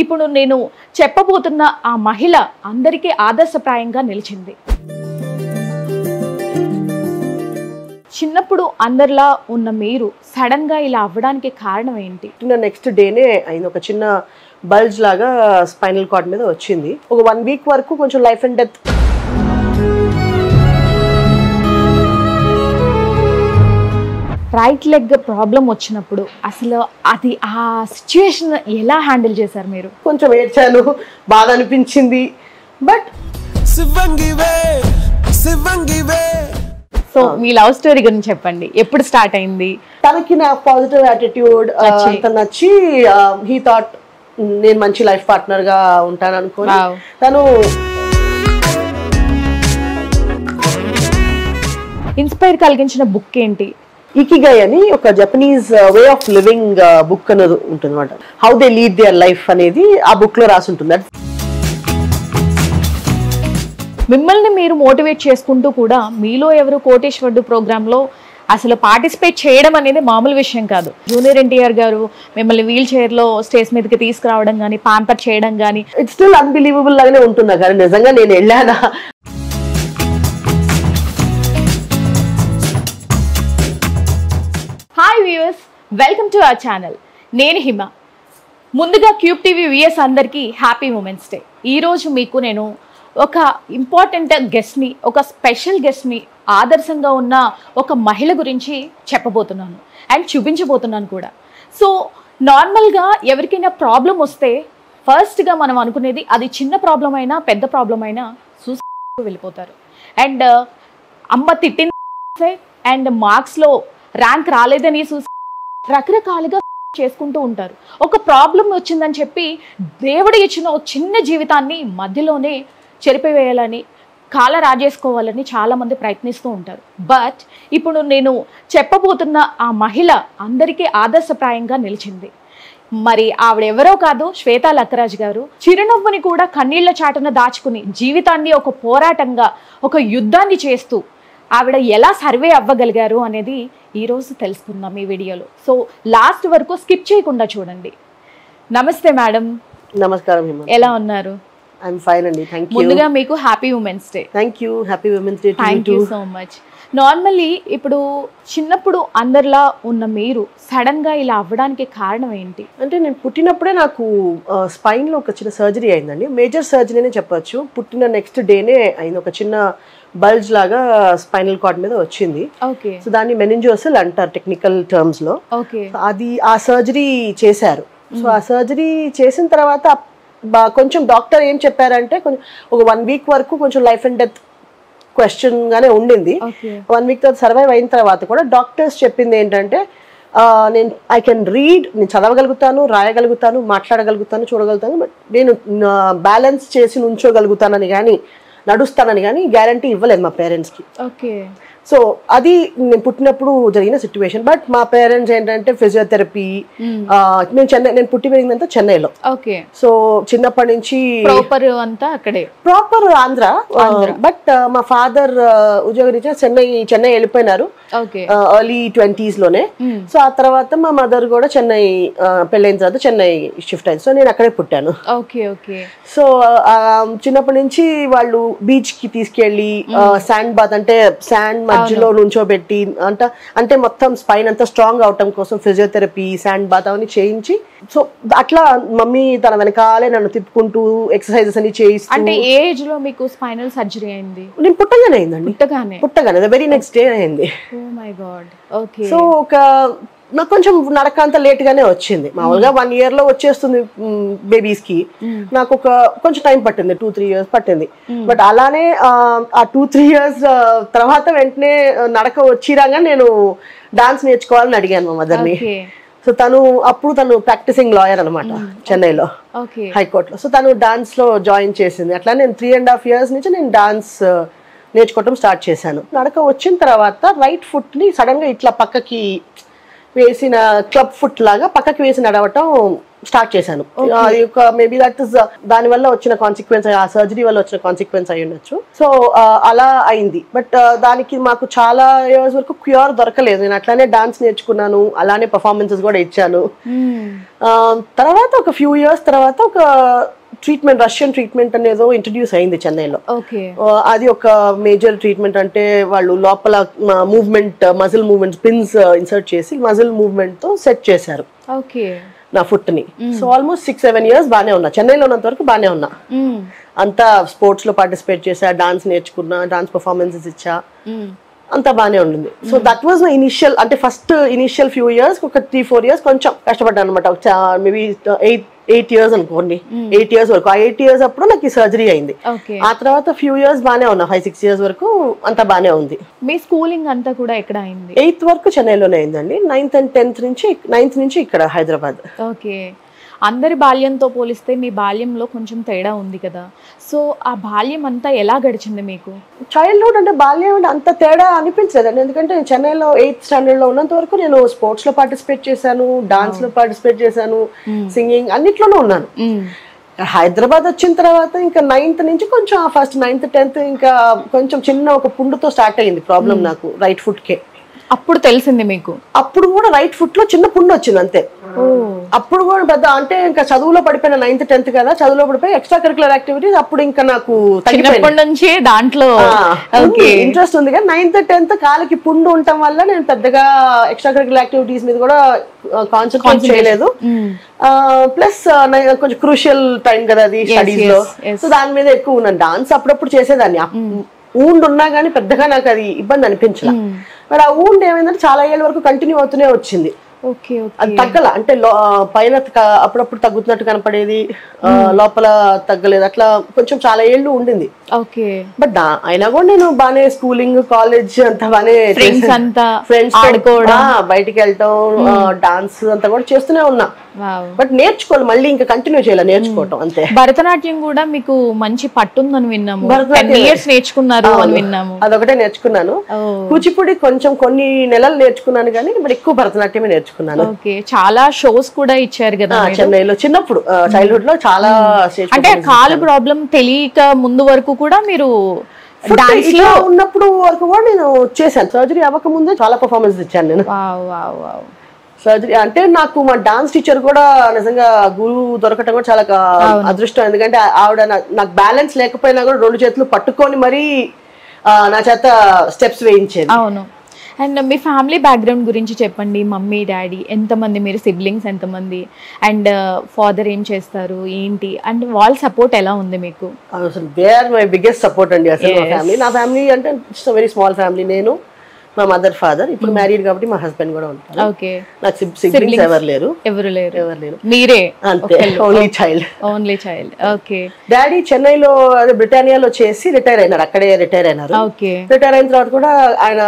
ఇప్పుడు నేను చెప్పబోతున్న ఆ మహిళ అందరికీ ఆదర్శప్రాయంగా నిలిచింది. చిన్నప్పుడు అందరిలా ఉన్న మీరు సడన్ గా ఇలా అవ్వడానికి కారణం ఏంటి? నెక్స్ట్ డేనే అయింది. ఒక చిన్న బల్జ్ లాగా స్పైనల్ కార్డ్ మీద వచ్చింది. ఒక 1 వీక్ వరకు కొంచెం life and death. Right leg problem వచ్చినప్పుడు అసలు అది ఆ సిచ్యువేషన్ ఎలా హ్యాండిల్ చేశారు మీరు? కొంచెం ఏడ్చాను, బాధ అనిపించింది. But so me love story గురించి చెప్పండి. ఎప్పుడు స్టార్ట్ అయింది? తనకి నా పాజిటివ్ యాటిట్యూడ్ అంత నచ్చి హీ థాట్ నేను మంచి లైఫ్ పార్ట్నర్ గా ఉంటాను అనుకోని తను ఇన్స్పైర్ కలిగించిన బుక్ ఏంటి? ఇకిగై అని ఒక Japanese way of living book అనేది ఉంటుంది అనమాట. How they lead their life అనేది ఆ బుక్ లో రాసి ఉంటుంది. మిమ్మల్ని మీరు మోటివేట్ చేసుకుంటూ కూడా మీలో ఎవరు కోటేశ్వరుడు ప్రోగ్రామ్ లో అసలు పార్టిసిపేట్ చేయడం అనేది మామూలు విషయం కాదు. జూనియర్ ఎన్టీఆర్ గారు మిమ్మల్ని వీల్ చైర్ లో స్టేజ్ మీదకి తీసుకురావడం కానీ, పాంపర్ చేయడం కానీ ఇట్స్ స్టిల్ అన్బిలీవబుల్ లాగానే ఉంటుందా కానీ నిజంగా నేను వెళ్ళానా? Hi viewers, welcome to our channel. నేను హిమ. ముందుగా క్యూబ్ టీవీ వ్యూవర్స్ అందరికీ హ్యాపీ ఉమెన్స్ డే. ఈరోజు మీకు నేను ఒక ఇంపార్టెంట్ గెస్ట్ని, ఒక స్పెషల్ గెస్ట్ని, ఆదర్శంగా ఉన్న ఒక మహిళ గురించి చెప్పబోతున్నాను అండ్ చూపించబోతున్నాను కూడా. సో నార్మల్గా ఎవరికైనా ప్రాబ్లం వస్తే ఫస్ట్గా మనం అనుకునేది అది చిన్న ప్రాబ్లం అయినా పెద్ద ప్రాబ్లం అయినా సూసైడ్ వెళ్ళిపోతారు. అండ్ అమ్మ తిట్టింది అండ్ మార్క్స్లో ర్యాంక్ రాలేదని రకరకాలుగా చేసుకుంటూ ఉంటారు. ఒక ప్రాబ్లం వచ్చిందని చెప్పి దేవుడు ఇచ్చిన ఒక చిన్న జీవితాన్ని మధ్యలోనే చెరిపివేయాలని, కాల రాజేసుకోవాలని చాలామంది ప్రయత్నిస్తూ ఉంటారు. బట్ ఇప్పుడు నేను చెప్పబోతున్న ఆ మహిళ అందరికీ ఆదర్శప్రాయంగా నిలిచింది. మరి ఆవిడెవరో కాదు, శ్వేతా లక్కరాజ్ గారు. చిరునవ్వుని కూడా కన్నీళ్ల చాటున దాచుకుని జీవితాన్ని ఒక పోరాటంగా, ఒక యుద్ధాన్ని చేస్తూ ఆవిడ ఎలా సర్వే అవ్వగలిగారు అనేది ఈరోజు తెలుసుకుందాం ఈ వీడియోలో. సో లాస్ట్ వరకు స్కిప్ చేయకుండా చూడండి. నమస్తే మేడం. నమస్కారం. ఎలా ఉన్నారు? ఐఎమ్ ఫైన్ అండి. Thank you. ముందుగా మీకు happy women's day. Thank you. Happy women's day. Thank you so much. Normally ఇప్పుడు చిన్నప్పుడు అందరిలా ఉన్న మీరు సడన్ గా ఇలా అవ్వడానికి కారణం ఏంటి? అంటే నేను పుట్టినప్పుడే నాకు స్పైన్ లో ఒక చిన్న సర్జరీ అయిందండి. మేజర్ సర్జరీ అనే చెప్పొచ్చు. పుట్టిన నెక్స్ట్ డేనే అయింది. ఒక చిన్న బల్జ్ లాగా స్పైనల్ కార్డ్ మీద వచ్చింది. సో దాన్ని మెనింజోసల్ అంటారు టెక్నికల్ టర్మ్స్ లో. అది ఆ సర్జరీ చేశారు. సో ఆ సర్జరీ చేసిన తర్వాత కొంచెం డాక్టర్ ఏం చెప్పారంటే ఒక 1 వీక్ వరకు కొంచెం లైఫ్ అండ్ డెత్ క్వశ్చన్ గానే ఉండింది. 1 వీక్ తర్వాత సర్వైవ్ అయిన తర్వాత కూడా డాక్టర్స్ చెప్పింది ఏంటంటే నేను ఐ కెన్ రీడ్, నేను చదవగలుగుతాను, రాయగలుగుతాను, మాట్లాడగలుగుతాను, చూడగలుగుతాను, బట్ నేను బ్యాలెన్స్ చేసి నుంచోగలుగుతానని కానీ నడుస్తానని కానీ గ్యారంటీ ఇవ్వలేదు మా పేరెంట్స్కి. సో అది నేను పుట్టినప్పుడు జరిగిన సిచ్యువేషన్. బట్ మా పేరెంట్స్ ఏంటంటే ఫిజియోథెరపీ, నేను పుట్టి పెరిగిందంతా చెన్నైలో. సో చిన్నప్పటి నుంచి ప్రాపర్ ఆంధ్ర. బట్ మా ఫాదర్ ఉద్యోగరీత్యా చెన్నై వెళ్ళిపోయినారు ఎర్లీ 20s లోనే. సో ఆ తర్వాత మా మదర్ కూడా చెన్నై పెళ్ళైన తర్వాత చెన్నై షిఫ్ట్ అయింది. సో నేను అక్కడే పుట్టాను. సో చిన్నప్పటి నుంచి వాళ్ళు బీచ్ కి తీసుకెళ్లి శాండ్ బాత్ అంటే శాండ్ మధ్యలో నుంచోబెట్టి అంటే మొత్తం స్పైన్ అంతా స్ట్రాంగ్ అవటం కోసం ఫిజియోథెరపీ, శాండ్ బాత్ అవన్నీ చేయించి, సో అట్లా మమ్మీ తన వెనకాలే నన్ను తిప్పుకుంటూ ఎక్సర్సైజెస్ అని చేయిస్తూ. అంటే ఏ ఏజ్ లో మీకు స్పైనల్ సర్జరీ అయింది? నేను పుట్టగానే అయిందండి. పుట్టగానే వెరీ నెక్స్ట్ డే అయింది. సో నాకు కొంచెం నడక అంతా లేట్ గానే వచ్చింది. మామూలుగా 1 year లో వచ్చేస్తుంది బేబీస్ కి. నాకు కొంచెం టైం పట్టింది, 2-3 years పట్టింది. బట్ అలానే ఆ 2-3 years తర్వాత వెంటనే నడక వచ్చిరాగా నేను డాన్స్ నేర్చుకోవాలని అడిగాను మా మదర్ని. సో అప్పుడు తను ప్రాక్టీసింగ్ లాయర్ అనమాట చెన్నైలో, హైకోర్టులో. సో తను డాన్స్ లో జాయిన్ చేసింది. అట్లా నేను 3.5 years నుంచి నేను డాన్స్ నేర్చుకోవడం స్టార్ట్ చేశాను. నడక వచ్చిన తర్వాత రైట్ ఫుట్ ని సడన్ గా ఇట్లా పక్కకి వేసిన క్లబ్ ఫుట్ లాగా పక్కకి వేసి నడవటం స్టార్ట్ చేశాను. అది ఒక మేబీ దట్ ఇస్ దాని వల్ల వచ్చిన కాన్సిక్వెన్స్, ఆ సర్జరీ వల్ల వచ్చిన కాన్సిక్వెన్స్ అయి ఉండొచ్చు. సో అలా అయింది. బట్ దానికి మాకు చాలా ఇయర్స్ వరకు క్యూర్ దొరకలేదు. నేను అట్లానే డాన్స్ నేర్చుకున్నాను, అలానే పర్ఫార్మెన్సెస్ కూడా ఇచ్చాను. తర్వాత ఒక ఫ్యూ ఇయర్స్ తర్వాత ఒక ట్రీట్మెంట్, రష్యన్ ట్రీట్మెంట్ అనేదో ఇంట్రడ్యూస్ అయింది చెన్నైలో. అది ఒక మేజర్ ట్రీట్మెంట్. అంటే వాళ్ళు లోపల movement, muscle movement, pins insert చేసి మజిల్ మూవ్మెంట్ తో సెట్ చేశారు నా ఫుట్ ని. సో ఆల్మోస్ట్ 6-7 ఇయర్స్ బానే ఉన్నా. చెన్నైలో ఉన్నంత వరకు బానే ఉన్నా. అంతా స్పోర్ట్స్ లో పార్టిసిపేట్ చేసా, డాన్స్ నేర్చుకున్నా, డాన్స్ పర్ఫార్మెన్సెస్ ఇచ్చా, అంతా బానే ఉండింది. So that was my initial, అంటే ఫస్ట్ ఇనిషియల్ ఫ్యూ ఇయర్స్, ఒక 3-4 ఇయర్స్ కొంచెం కష్టపడ్డాను అనమాట. మేబీ 8 ఇయర్స్ అనుకోండి, 8 ఇయర్స్ వరకు. ఆ 8 ఇయర్స్ అప్పుడు నాకు ఈ సర్జరీ అయింది. ఆ తర్వాత ఫ్యూ ఇయర్స్ బానే ఉన్నా, 5-6 ఇయర్స్ వరకు అంతా బానే ఉంది. మీ స్కూలింగ్ అంతా కూడా ఎక్కడ అయింది? 8th వరకు చెన్నైలోనే అయిందండి. 9th and 10th నుంచి ఇక్కడ హైదరాబాద్. ఓకే. అందరి బాల్యంతో పోలిస్తే మీ బాల్యంలో కొంచెం తేడా ఉంది కదా, సో ఆ బాల్యం అంతా ఎలా గడిచింది మీకు? చైల్డ్హుడ్ అంటే బాల్యం అంటే అంత తేడా అనిపించలేదండి. ఎందుకంటే నేను చెన్నైలో 8th స్టాండర్డ్ లో ఉన్నంత వరకు నేను స్పోర్ట్స్ లో పార్టిసిపేట్ చేశాను, డాన్స్ లో పార్టిసిపేట్ చేశాను, సింగింగ్ అన్నిట్లోనూ ఉన్నాను. హైదరాబాద్ వచ్చిన తర్వాత ఇంకా 9th నుంచి కొంచెం ఫస్ట్ 9th 10th ఇంకా కొంచెం చిన్న ఒక పుండుతో స్టార్ట్ అయ్యింది ప్రాబ్లం నాకు, రైట్ ఫుట్ కే. అప్పుడు తెలిసింది మీకు? అప్పుడు కూడా రైట్ ఫుట్ లో చిన్న పుండు వచ్చింది అంతే. అప్పుడు కూడా పెద్ద అంటే ఇంకా చదువులో పడిపోయిన 9th 10th కదా, చదువులో పడిపోయి ఎక్స్ట్రా కరికులర్ యాక్టివిటీస్ అప్పుడు ఇంకా నాకు చిన్నప్పటి నుంచి దాంట్లో ఇంట్రెస్ట్ ఉంది. కానీ 9th 10th కాలికి పుండు ఉండటం వల్ల నేను పెద్దగా ఎక్స్ట్రా కరికులర్ యాక్టివిటీస్ మీద కూడా కాన్సన్ట్రేట్ చేయలేదు. ప్లస్ కొంచెం క్రూషియల్ టైం కదా అది స్టడీస్ లో, సో దాని మీద ఎక్కువ ఉన్నాను. డాన్స్ అప్పుడప్పుడు చేసేదాన్ని, ఊండ్ ఉన్నా గానీ పెద్దగా నాకు అది ఇబ్బంది అనిపించలే. మరి ఆ ఊండ్ ఏమైందంటే చాలా ఏళ్ళ వరకు కంటిన్యూ అవుతూనే వచ్చింది. అది తగ్గల, అంటే పైన అప్పుడప్పుడు తగ్గుతున్నట్టు కనపడేది, లోపల తగ్గలేదు, అట్లా కొంచెం చాలా ఏళ్ళు ఉండింది. బట్ అయినా కూడా నేను బానే స్కూలింగ్, కాలేజ్ అంతా బానే, ఫ్రెండ్స్ బయటికి వెళ్ళటం, డాన్స్ అంతా కూడా చేస్తూనే ఉన్నా. బట్ నేర్చుకోవాలి, మళ్ళీ ఇంకా కంటిన్యూ చేయాలి నేర్చుకోవటం అంతే. భరతనాట్యం కూడా మీకు మంచి పట్టుందని విన్నాము, నేర్చుకున్నారు అని విన్నాము. అదొకటే నేర్చుకున్నాను. కూచిపూడి కొంచెం కొన్ని నెలలు నేర్చుకున్నాను కానీ బట్ ఎక్కువ భరతనాట్యమే నేర్చుకున్నాను. చాలా షోస్ కూడా ఇచ్చారు కదా చెన్నైలో చిన్నప్పుడు, చైల్డ్హుడ్ లో చాలా. అంటే కాలు ప్రాబ్లం తెలియక ముందు వరకు కూడా మీరు డాన్స్ లో ఉన్నప్పుడు వరకు కూడా నేను చేశాను. సర్జరీ అవ్వక ముందే చాలా పర్ఫార్మెన్స్ ఇచ్చాను నేను. సర్జరీ అంటే నాకు మా డాన్స్ టీచర్ కూడా నిజంగా గురువు దొరకటం కూడా చాలా అదృష్టం. ఎందుకంటే ఆవిడ నాకు బ్యాలెన్స్ లేకపోయినా కూడా 2 చేతులు పట్టుకొని మరీ నా చేత స్టెప్స్ వేయించేది. అవును. అండ్ మీ ఫ్యామిలీ బ్యాక్గ్రౌండ్ గురించి చెప్పండి. మమ్మీ, డాడీ ఎంతమంది, మీరు సిబ్లింగ్స్ ఎంతమంది, అండ్ ఫాదర్ ఏం చేస్తారు ఏంటి, అండ్ వాళ్ళ సపోర్ట్ ఎలా ఉంది మీకు? They are my biggest support అండి అసలు. మా ఫ్యామిలీ, నా ఫ్యామిలీ అంటే ఇట్స్ వెరీ స్మాల్ ఫ్యామిలీ. నేను, మా మదర్, ఫాదర్, ఇప్పుడు మ్యారీడ్ కాబట్టి మా హస్బెండ్ కూడా ఉంటారు. నాకు సిబ్లింగ్స్ ఎవరు లేరు. మీరే అంతే, ఓన్లీ చైల్డ్. ఓకే. డాడీ చెన్నైలో అదే బ్రిటానియాలో చేసి రిటైర్ అయినారు, అక్కడే రిటైర్ అయినారు. రిటైర్ అయిన తర్వాత కూడా ఆయన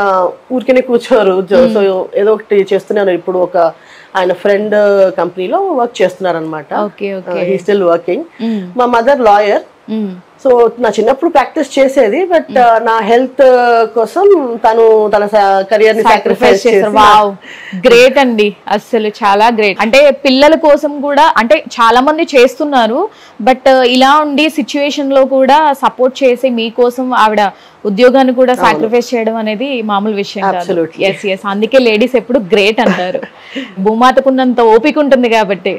ఊరికనే కూర్చోరు, సో ఏదో ఒకటి చేస్తున్నారు. ఇప్పుడు ఒక ఆయన ఫ్రెండ్ కంపెనీలో వర్క్ చేస్తున్నారు అనమాట. He still working. మా మదర్ లాయర్. సో నా చిన్నప్పుడు ప్రాక్టీస్ చేసేది, బట్ నా హెల్త్ కోసం తను తన కెరియర్ ని సాక్రిఫైస్ చేశారు. వావ్, గ్రేట్ అండి, అసలు చాలా గ్రేట్. అంటే పిల్లల కోసం కూడా, అంటే చాలా మంది చేస్తున్నారు, బట్ ఇలా ఉండి సిచ్యువేషన్ లో కూడా సపోర్ట్ చేసి మీకోసం ఆవిడ ఉద్యోగాన్ని కూడా సాక్రిఫైస్ చేయడం అనేది మామూలు విషయం కాదు. అందుకే లేడీస్ ఎప్పుడు గ్రేట్ అంటారు. భూమాతకున్నంత ఓపిక ఉంటుంది కాబట్టి.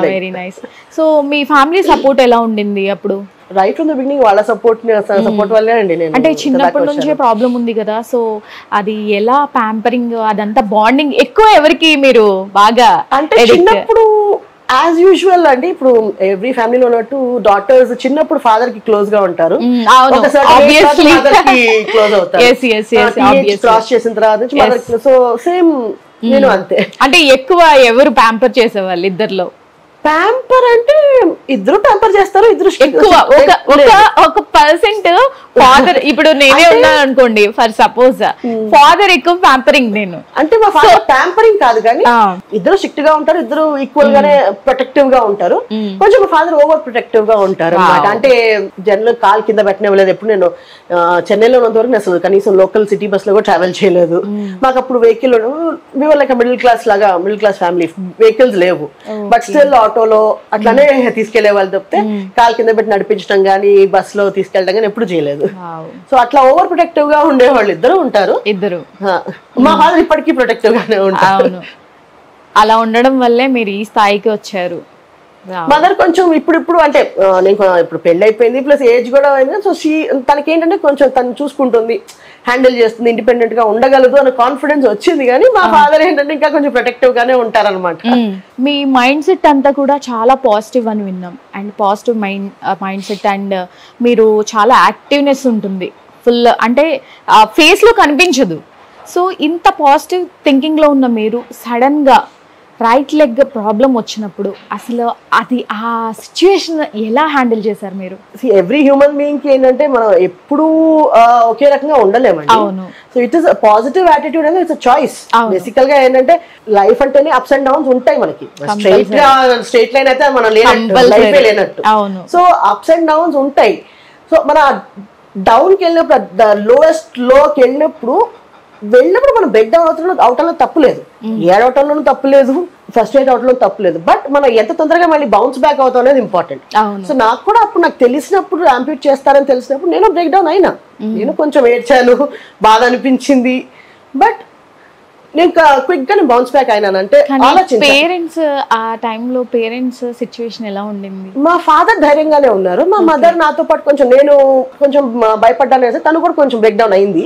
Very nice. సో మీ ఫ్యామిలీ సపోర్ట్ ఎలా ఉండింది అప్పుడు? రైట్ ఫ్రమ్ ద బిగినింగ్ వాళ్ళ సపోర్ట్ వల్లే అండి. నేను అంటే చిన్నప్పటి నుంచే ప్రాబ్లం ఉంది కదా, సో అది ఎలా ప్యాంపరింగ్, అదంతా బాండింగ్ ఎక్కువ ఎవరికి మీరు బాగా? అంటే చిన్నప్పుడు యాజ్ యూజువల్ అండి, ఇప్పుడు ఎవ్రీ ఫ్యామిలీలో ఉన్నట్టు డాటర్స్ చిన్నప్పుడు ఫాదర్ కి క్లోజ్ గా ఉంటారు, క్లోజ్ అవుతారు. క్రాస్ చేసిన తర్వాత సో సేమ్ నేను అంతే. అంటే ఎక్కువ ఎవరు ప్యాంపర్ చేసేవాళ్ళు ఇద్దర్లో? ప్యాంపర్ అంటే ఇద్దరు ప్యాంపర్ చేస్తారు, ఇద్దరు ఎక్కువ ఒక పర్సెంట్ ఫాదర్. ఇప్పుడు నేనే ఉన్నాను అనుకోండి, ఫర్ సపోజ్ ఫాదర్ ఎక్కువ ప్యాంపరింగ్, నేను అంటే మా ఫాదర్ ప్యాంపరింగ్ కాదు కానీ ఇద్దరు స్ట్రిక్ట్ గా ఉంటారు, ఇద్దరు ఈక్వల్ గానే ప్రొటెక్టివ్ గా ఉంటారు. కొంచెం మా ఫాదర్ ఓవర్ ప్రొటెక్టివ్ గా ఉంటారు అన్నమాట. అంటే జనరల్ కాల్ కింద పెట్టినవ్వలేదు. ఎప్పుడు నేను చెన్నైలో ఉన్నంత వరకు అసలు కనీసం లోకల్ సిటీ బస్ లో కూడా ట్రావెల్ చేయలేదు. మాకు అప్పుడు వెహికల్ లైక్ మిడిల్ క్లాస్ లాగా, మిడిల్ క్లాస్ ఫ్యామిలీ, వెహికల్స్ లేవు. బట్ స్టిల్ ఆటోలో అట్లానే తీసుకెళ్లే వాళ్ళు తప్పితే కాల్ కింద పెట్టి నడిపించడం గానీ బస్ లో తీసుకెళ్ళడం గానీ ఎప్పుడు చేయలేదు. సో అట్లా ఓవర్ ప్రొటెక్టివ్ గా ఉండేవాళ్ళు ఇద్దరు ఉంటారు. మా ఫాదర్ ఇప్పటికీ ప్రొటెక్టివ్ గానే ఉంటారు. అలా ఉండడం వల్లే మీరు ఈ స్థాయికి వచ్చారు. మదర్ కొంచెం ఇప్పుడు అంటే నేను ఇప్పుడు పెళ్లి అయిపోయింది, ప్లస్ ఏజ్ కూడా అయింది. సో తనకి ఏంటంటే కొంచెం తను చూసుకుంటుంది, హ్యాండిల్ చేస్తుంది, ఇండిపెండెంట్ గా ఉండగలదు అనే కాన్ఫిడెన్స్ వచ్చింది. కానీ మా ఫాదర్ ఏంటంటే ఇంకా కొంచెం ప్రొటెక్టివ్ గానే ఉంటారనమాట. మీ మైండ్ సెట్ అంతా కూడా చాలా పాజిటివ్ అని విన్నాం. And positive mind set, and మీరు చాలా యాక్టివ్నెస్ ఉంటుంది ఫుల్, అంటే ఫేస్ లో కనిపించదు. సో ఇంత పాజిటివ్ థింకింగ్ లో ఉన్న మీరు సడన్ గా రైట్ లెగ్ ప్రాబ్లం వచ్చినప్పుడు అసలు అది ఆ సిచ్యువేషన్ ఎలా హ్యాండిల్ చేశారు మీరు? ఎవ్రీ హ్యూమన్ బీయింగ్ కి ఏంటంటే మనం ఎప్పుడు ఒకే రకంగా ఉండలేమండి. So it is positive attitude అనేది ఇట్స్ చాయిస్. బేసికల్ గా ఏంటంటే లైఫ్ అంటేనే అప్స్ అండ్ డౌన్స్ ఉంటాయి మనకి. స్ట్రైట్ లైన్ అయితే మనం లైఫ్ లేనట్టు. సో అప్స్ అండ్ డౌన్స్ ఉంటాయి. సో మన డౌన్ కి వెళ్ళినప్పుడు, లోయెస్ట్ లోకి వెళ్ళినప్పుడు మనం బ్రేక్ డౌన్ అవటంలో తప్పులేదు, ఏడవటంలోనూ తప్పులేదు, ఫ్రస్ట్రేట్ అవటంలో తప్పులేదు. బట్ మనం ఎంత తొందరగా మళ్ళీ బౌన్స్ బ్యాక్ అవుతాం అనేది ఇంపార్టెంట్. సో నాకు కూడా అప్పుడు నాకు తెలిసినప్పుడు, యాంప్యూట్ చేస్తారని తెలిసినప్పుడు నేను బ్రేక్ డౌన్ అయినా, నేను కొంచెం ఏడ్చాను, బాధ అనిపించింది. బట్ నేను క్విక్ గా బౌన్స్ బ్యాక్ అయినానంటే పేరెంట్స్ ఆ టైంలో పేరెంట్స్ సిచ్యువేషన్ ఎలా ఉండింది? మా ఫాదర్ ధైర్యంగానే ఉన్నారు. మా మదర్ నాతో పాటు కొంచెం, నేను కొంచెం భయపడ్డాను, తను కూడా కొంచెం బ్రేక్ డౌన్ అయింది.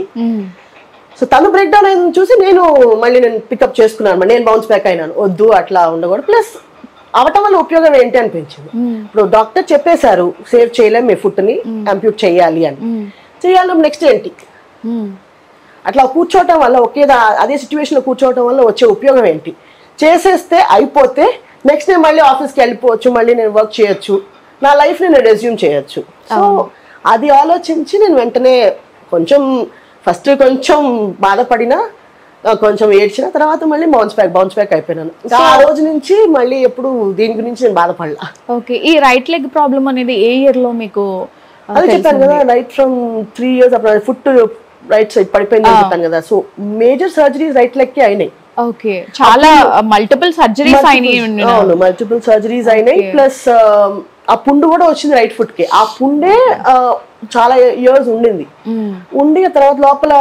సో తను బ్రేక్ డౌన్ అయింది చూసి నేను పికప్ చేసుకున్నాను, నేను బౌన్స్ బ్యాక్ అయినాను. వద్దు అట్లా ఉండకూడదు, ప్లస్ అవటం వల్ల ఉపయోగం ఏంటి అనిపించింది. ఇప్పుడు డాక్టర్ చెప్పేశారు సేవ్ చేయలేము మీ ఫుట్ ని, యాంప్యూట్ చేయాలి అని. చేయాలి నెక్స్ట్ ఏంటి? అట్లా కూర్చోవటం వల్ల అదే సిచ్యువేషన్ లో కూర్చోవటం వల్ల వచ్చే ఉపయోగం ఏంటి? చేసేస్తే అయిపోతే నెక్స్ట్ నేను మళ్ళీ ఆఫీస్కి వెళ్ళిపోవచ్చు, మళ్ళీ నేను వర్క్ చేయొచ్చు, నా లైఫ్ నేను రెజ్యూమ్ చేయొచ్చు. సో అది ఆలోచించి నేను వెంటనే కొంచెం ఫస్ట్ కొంచెం బాధపడినా, కొంచెం ఏడ్చిన తర్వాత మళ్ళీ బౌన్స్ బ్యాక్ అయిపోయినాను. ఆ రోజు నుంచి మళ్ళీ ఎప్పుడు దీని గురించి నేను బాధపడలా. ఓకే, ఈ రైట్ లెగ్ ప్రాబ్లం అనేది ఏ ఇయర్ లో మీకు? అదే చెప్పాను కదా, రైట్ ఫ్రమ్ 3 years అప్పుడు ఫుట్ రైట్ సైడ్ పడిపోయింది అని చెప్పాను కదా. So major surgeries right leg కి అయినాయి. ఓకే, చాలా మల్టిపుల్ సర్జరీస్ అయినాయి. అవును, మల్టిపుల్ సర్జరీస్ అయినాయి. ప్లస్ ఆ పుండు కూడా వచ్చింది రైట్ ఫుట్ కి. ఆ పుండే చాలా ఇయర్స్ ఉండింది. ఉండి తర్వాత లోపల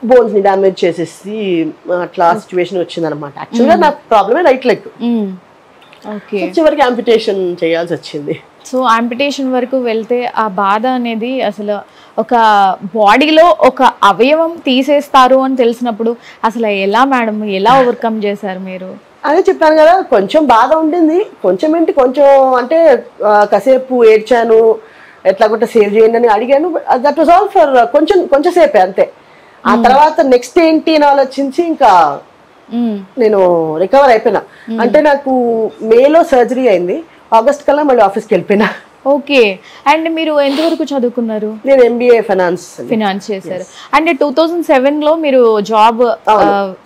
బోన్స్ ని డామేజ్ చేసేసి అట్లా సిచ్యువేషన్ వచ్చింది అనమాట. యాక్చువల్గా నా ప్రాబ్లమే రైట్ లెగ్. చివరికి యాంపిటేషన్ చేయాల్సి వచ్చింది. సో యాంపిటేషన్ వరకు వెళ్తే ఆ బాధ అనేది, అసలు ఒక బాడీలో ఒక అవయవం తీసేస్తారు అని తెలిసినప్పుడు అసలు ఎలా మేడం, ఎలా ఓవర్కమ్ చేశారు మీరు? అదే చెప్పాను కదా, కొంచెం బాధ ఉండింది. కొంచెం అంటే కాసేపు ఏడ్చాను, ఎట్లా కూడా సేవ్ చేయండి అని అడిగాను. దట్ వాజ్ ఆల్ ఫర్ కొంచెం సేపే అంతే. ఆ తర్వాత నెక్స్ట్ ఏంటి అని ఆలోచించి ఇంకా నేను రికవర్ అయిపోయినా. అంటే నాకు మేలో సర్జరీ అయింది, ఆగస్ట్ కల్లా మళ్ళీ ఆఫీస్కి వెళ్ళిపోయినా. ఓకే, అండ్ మీరు ఎంతవరకు చదువుకున్నారు? నేను MBA ఫైనాన్స్ చేశారు. అంటే 2007 లో మీరు జాబ్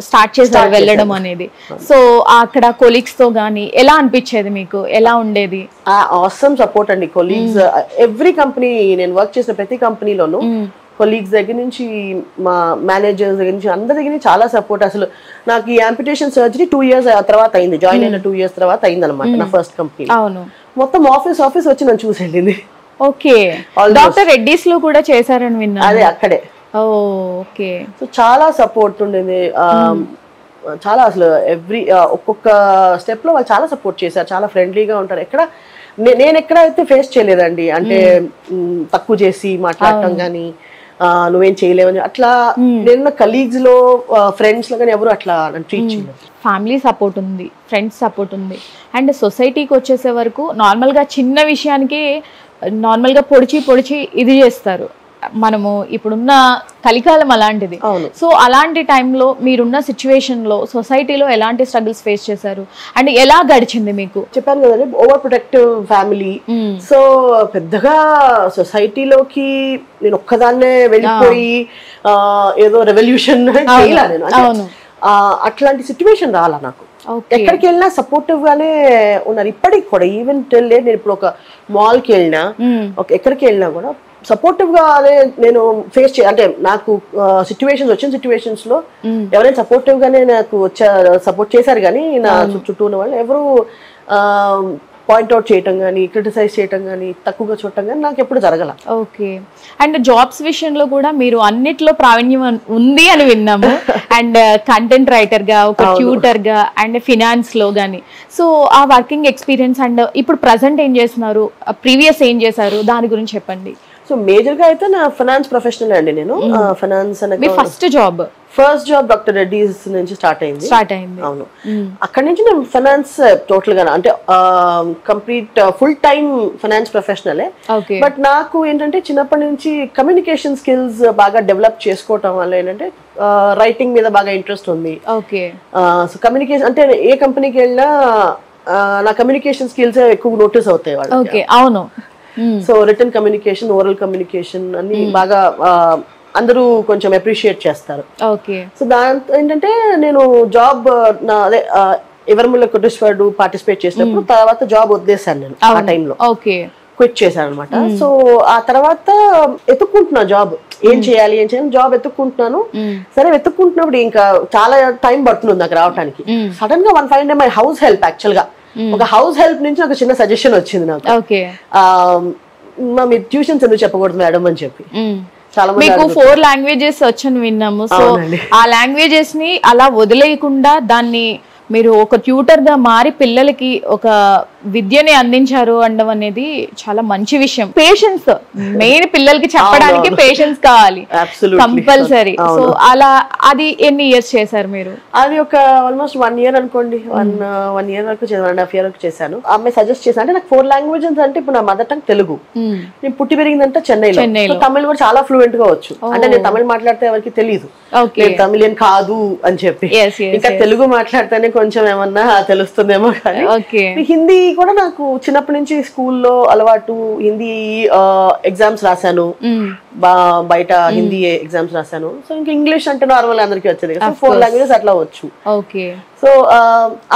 స్టార్ట్ చేశారు వెళ్ళడం అనేది. సో అక్కడ కొలీగ్స్ తో గానీ ఎలా అనిపించేది మీకు? ఎలా ఉండేది? ఆసమ్ సపోర్ట్ అండి కొలీగ్స్. ఎవ్రీ కంపెనీ, నేను వర్క్ చేసిన ప్రతి కంపెనీలోనూ కొలీగ్స్ దగ్గర నుంచి, మా మేనేజర్స్ దగ్గర నుంచి, అందరి దగ్గర నుంచి చాలా సపోర్ట్. అసలు నాకు ఈ యాంపిటేషన్ సర్జరీ 2 years తర్వాత అయింది. జాయిన్ అయిన 2 years తర్వాత అయింది అనమాట నా ఫస్ట్ కంపెనీ. అవును, మొత్తం ఆఫీస్ వచ్చి నన్ను చూసి వెళ్ళింది. ఓకే, డాక్టర్ రెడ్డిస్ లో కూడా చేశారని విన్నా. అదే అక్కడే. ఓకే, సో చాలా సపోర్ట్ ఉండేది. చాలా అసలు ఒక్కొక్క స్టెప్ లో వాళ్ళు చాలా సపోర్ట్ చేశారు, చాలా ఫ్రెండ్లీగా ఉంటారు. నేను ఎక్కడైతే ఫేస్ చేయలేదండి, అంటే తక్కువ చేసి మాట్లాడటం కానీ, నువ్వేం చేయలేవని అట్లా. నేను కలీగ్స్ లో, ఫ్రెండ్స్ లో కానీ ఎవరు అట్లా ట్రీట్ చేయలేదు. ఫ్యామిలీ సపోర్ట్ ఉంది, ఫ్రెండ్స్ సపోర్ట్ ఉంది, అండ్ సొసైటీకి వచ్చేసే వరకు నార్మల్గా చిన్న విషయానికి నార్మల్గా పొడిచి ఇది చేస్తారు. మనము ఇప్పుడున్న కలికాలం అలాంటిది. సో అలాంటి టైంలో మీరున్న సిచ్యువేషన్ లో సొసైటీలో ఎలాంటి స్ట్రగుల్స్ ఫేస్ చేశారు అండ్ ఎలా గడిచింది మీకు? చెప్పాను కదండి, ఓవర్ ప్రొటెక్టివ్ ఫ్యామిలీ. సో పెద్దగా సొసైటీలోకి నేను ఒక్కదాన్నే వెళ్ళిపోయి ఏదో రెవల్యూషన్ చేయాల నేను. అట్లాంటి సిచ్యువేషన్ రాలా నాకు. ఎక్కడికి వెళ్ళినా సపోర్టివ్ గానే ఉన్నారు ఇప్పటికి కూడా. ఈవెన్ టెల్ నేను ఇప్పుడు ఒక మాల్ కి వెళ్ళినా, ఎక్కడికి వెళ్ళినా కూడా సపోర్టివ్ గా అదే నేను ఫేస్ అంటే నాకు సిచ్యువేషన్స్ వచ్చిన సిచ్యువేషన్స్ లో ఎవరైనా సపోర్టివ్ గానే నాకు సపోర్ట్ చేశారు, కానీ నా చుట్టూ ఉన్న వాళ్ళు ఎవరు పాయింట్అవుట్ చేయటం కానీ క్రిటిసైజ్ చేయటం కానీ తక్కువగా చూడటం కానీ నాకు ఎప్పుడు జరగల. ఓకే. అండ్ జాబ్స్ విషయంలో కూడా మీరు అన్నిట్లో ప్రావీణ్యం ఉంది అని విన్నాము. అండ్ కంటెంట్ రైటర్ గా, ఒక ట్యూటర్ గా, అండ్ ఫినాన్స్ లో గానీ. సో ఆ వర్కింగ్ ఎక్స్పీరియన్స్ అండ్ ఇప్పుడు ప్రజెంట్ ఏం చేస్తున్నారు, ప్రీవియస్ ఏం చేశారు, దాని గురించి చెప్పండి. సో మేజర్ గా అయితే నా ఫైనాన్స్ ప్రొఫెషనల్ అండి. నేను ఫైనాన్స్ అనే ఫస్ట్ జాబ్ డాక్టర్ రెడ్డిస్ నుంచి స్టార్ట్ అయింది. అవును. అక్కడి నుంచి నేను ఫైనాన్స్ టోటల్ గా అంటే కంప్లీట్ ఫుల్ టైమ్ ఫైనాన్స్ ప్రొఫెషనలే. బట్ నాకు ఏంటంటే చిన్నప్పటి నుంచి కమ్యూనికేషన్ స్కిల్స్ బాగా డెవలప్ చేసుకోవటం వల్ల ఏంటంటే రైటింగ్ మీద బాగా ఇంట్రెస్ట్ ఉంది. సో కమ్యూనికేషన్ అంటే ఏ కంపెనీకి వెళ్ళినా నా కమ్యూనికేషన్ స్కిల్స్ ఎక్కువ నోటీస్ అవుతాయి వాళ్ళకి. అవును. So return communication, oral communication అన్ని బాగా అందరూ కొంచెం అప్రిషియేట్ చేస్తారు. సో దాంతో ఏంటంటే నేను జాబ్ అదే ఎవరిముల కోటేశ్వరుడు పార్టిసిపేట్ చేసినప్పుడు తర్వాత జాబ్ వదిలేశాను నేను ఆ టైంలో. క్విట్ చేశాను అనమాట. సో ఆ తర్వాత ఎత్తుక్కుంటున్నా జాబ్, ఏం చేయాలి జాబ్ ఎత్తుక్కుంటున్నాను. సరే వెతుక్కుంటున్నప్పుడు ఇంకా చాలా టైం పడుతుంది నాకు రావడానికి. సడన్ గా one fine day my house help, actual గా ఒక హౌస్ హెల్ప్ నుంచి ఒక చిన్న సజెషన్ వచ్చింది నాకు. మీరు ట్యూషన్స్ ఎందుకు చెప్పకూడదు మేడం అని చెప్పి. చాలా మీకు 4 లాంగ్వేజెస్ వచ్చని విన్నాము. సో ఆ లాంగ్వేజెస్ ని అలా వదిలేయకుండా దాన్ని మీరు ఒక ట్యూటర్ గా మారి పిల్లలకి ఒక విద్యని అందించారు అనడం అనేది చాలా మంచి విషయం. పేషెన్స్ మెయిన్, పిల్లలకి చెప్పడానికి పేషెన్స్ కావాలి కంపల్సరీ. సో అలా అది ఎన్ని ఇయర్స్ చేశారు మీరు? అది ఒక ఆల్మోస్ట్ 1 year అనుకోండి. 1 year వరకు 1.5 year వరకు చేశాను. అమ్మాయి సజెస్ట్ చేశాను. అంటే నాకు 4 languages అంటే ఇప్పుడు నా మదర్ టంగ్ తెలుగు. నేను పుట్టి పెరిగిందంటే చెన్నైలో. తమిళ్ కూడా చాలా ఫ్లూయెంట్ గా వచ్చు. అంటే నేను తమిళ్ మాట్లాడితే ఎవరికి తెలియదు నేను తమిళియన్ కాదు అని చెప్పి. ఇంకా తెలుగు మాట్లాడితేనే కొంచెం ఏమన్నా తెలుస్తుందేమో. కానీ హిందీ కూడా నాకు చిన్నప్పటి నుంచి స్కూల్లో అలవాటు. హిందీ ఎగ్జామ్స్ రాశాను, బయట హిందీ ఎగ్జామ్స్ రాశాను. సో ఇంకా ఇంగ్లీష్ అంటే నార్మల్ అందరికీ వచ్చేది. 4 languages అట్లా వచ్చు. సో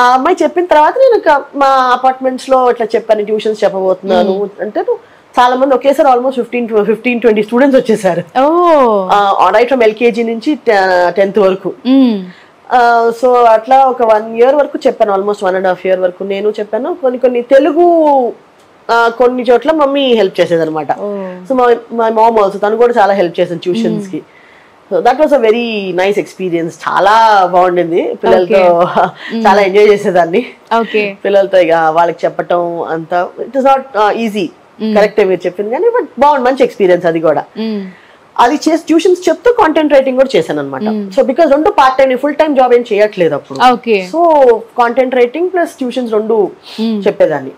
ఆ అమ్మాయి చెప్పిన తర్వాత నేను మా అపార్ట్మెంట్స్ లో ఇట్లా చెప్పాను, ట్యూషన్స్ చెప్పబోతున్నాను అంటే చాలా మంది ఒకేసారి ఆల్మోస్ట్ 15-20 స్టూడెంట్స్ వచ్చేసారు. రైట్ ఫ్రమ్ LKG నుంచి 10th వరకు. సో అట్లా ఒక 1 year వరకు చెప్పాను, ఆల్మోస్ట్ 1.5 year వరకు నేను చెప్పాను. కొన్ని తెలుగు కొన్ని చోట్ల మమ్మీ హెల్ప్ చేసేది అనమాట. సో మై మామ్ ఆల్సో, తను కూడా చాలా హెల్ప్ చేసింది ట్యూషన్స్ కి. So that was a very nice experience. చాలా బాగుండింది. పిల్లలతో చాలా ఎంజాయ్ చేసేదాన్ని పిల్లలతో. ఇక వాళ్ళకి చెప్పటం అంతా ఇట్ ఇస్ నాట్ ఈజీ, కరెక్టే మీరు చెప్పింది, కానీ బట్ బాగుంది, మంచి ఎక్స్పీరియన్స్ అది కూడా. అది చేసి ట్యూషన్స్ చెప్తూ కాంటెంట్ రైటింగ్ కూడా చేశాను అనమాట. So because 2 part time, full time job ఏం చేయట్లేదు అప్పుడు. So content writing plus tuitions 2 చెప్పేదాన్ని.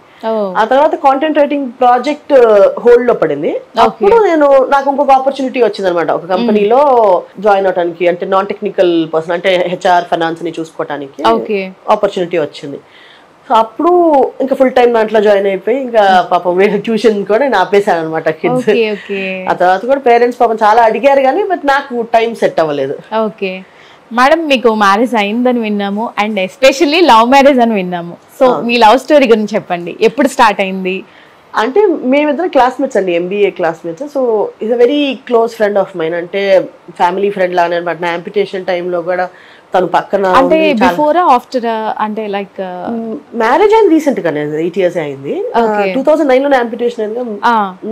ఆ తర్వాత కాంటెంట్ రైటింగ్ ప్రాజెక్ట్ హోల్డ్ లో పడింది. అప్పుడు నాకు ఇంకొక ఆపర్చునిటీ వచ్చింది అనమాట. ఒక కంపెనీలో జాయిన్ అవడానికి, అంటే నాన్ టెక్నికల్ పర్సన్, అంటే HR ఫైనాన్స్ ని చూసుకోవడానికి ఆపర్చునిటీ వచ్చింది. సో అప్పుడు ఇంకా ఫుల్ టైం దాంట్లో జాయిన్ అయిపోయి ఇంకా పాపం ట్యూషన్ కూడా నేను ఆపేశాను అనమాట కిడ్స్. ఆ తర్వాత కూడా పేరెంట్స్ పాపం చాలా అడిగారు కానీ బట్ నాకు టైం సెట్ అవ్వలేదు. ఓకే మేడం, మీకు మ్యారేజ్ అయిందని విన్నాము, అండ్ ఎస్పెషల్లీ లవ్ మ్యారేజ్ అని విన్నాము. సో మీ లవ్ స్టోరీ గురించి చెప్పండి. ఎప్పుడు స్టార్ట్ అయింది? అంటే మేమిద్దరం క్లాస్మేట్స్ అండి, MBA classmates. So is a very close friend of mine, అంటే ఫ్యామిలీ ఫ్రెండ్ లానే అనమాట. నా అంపిటేషన్ టైంలో కూడా తను పక్కన. అంటే బిఫోర్ ఆఫ్టర్ అంటే లైక్ మ్యారేజ్ అయింది రీసెంట్ గా, 8 years అయింది. 2009 లో అంపిటేషన్ అయింది.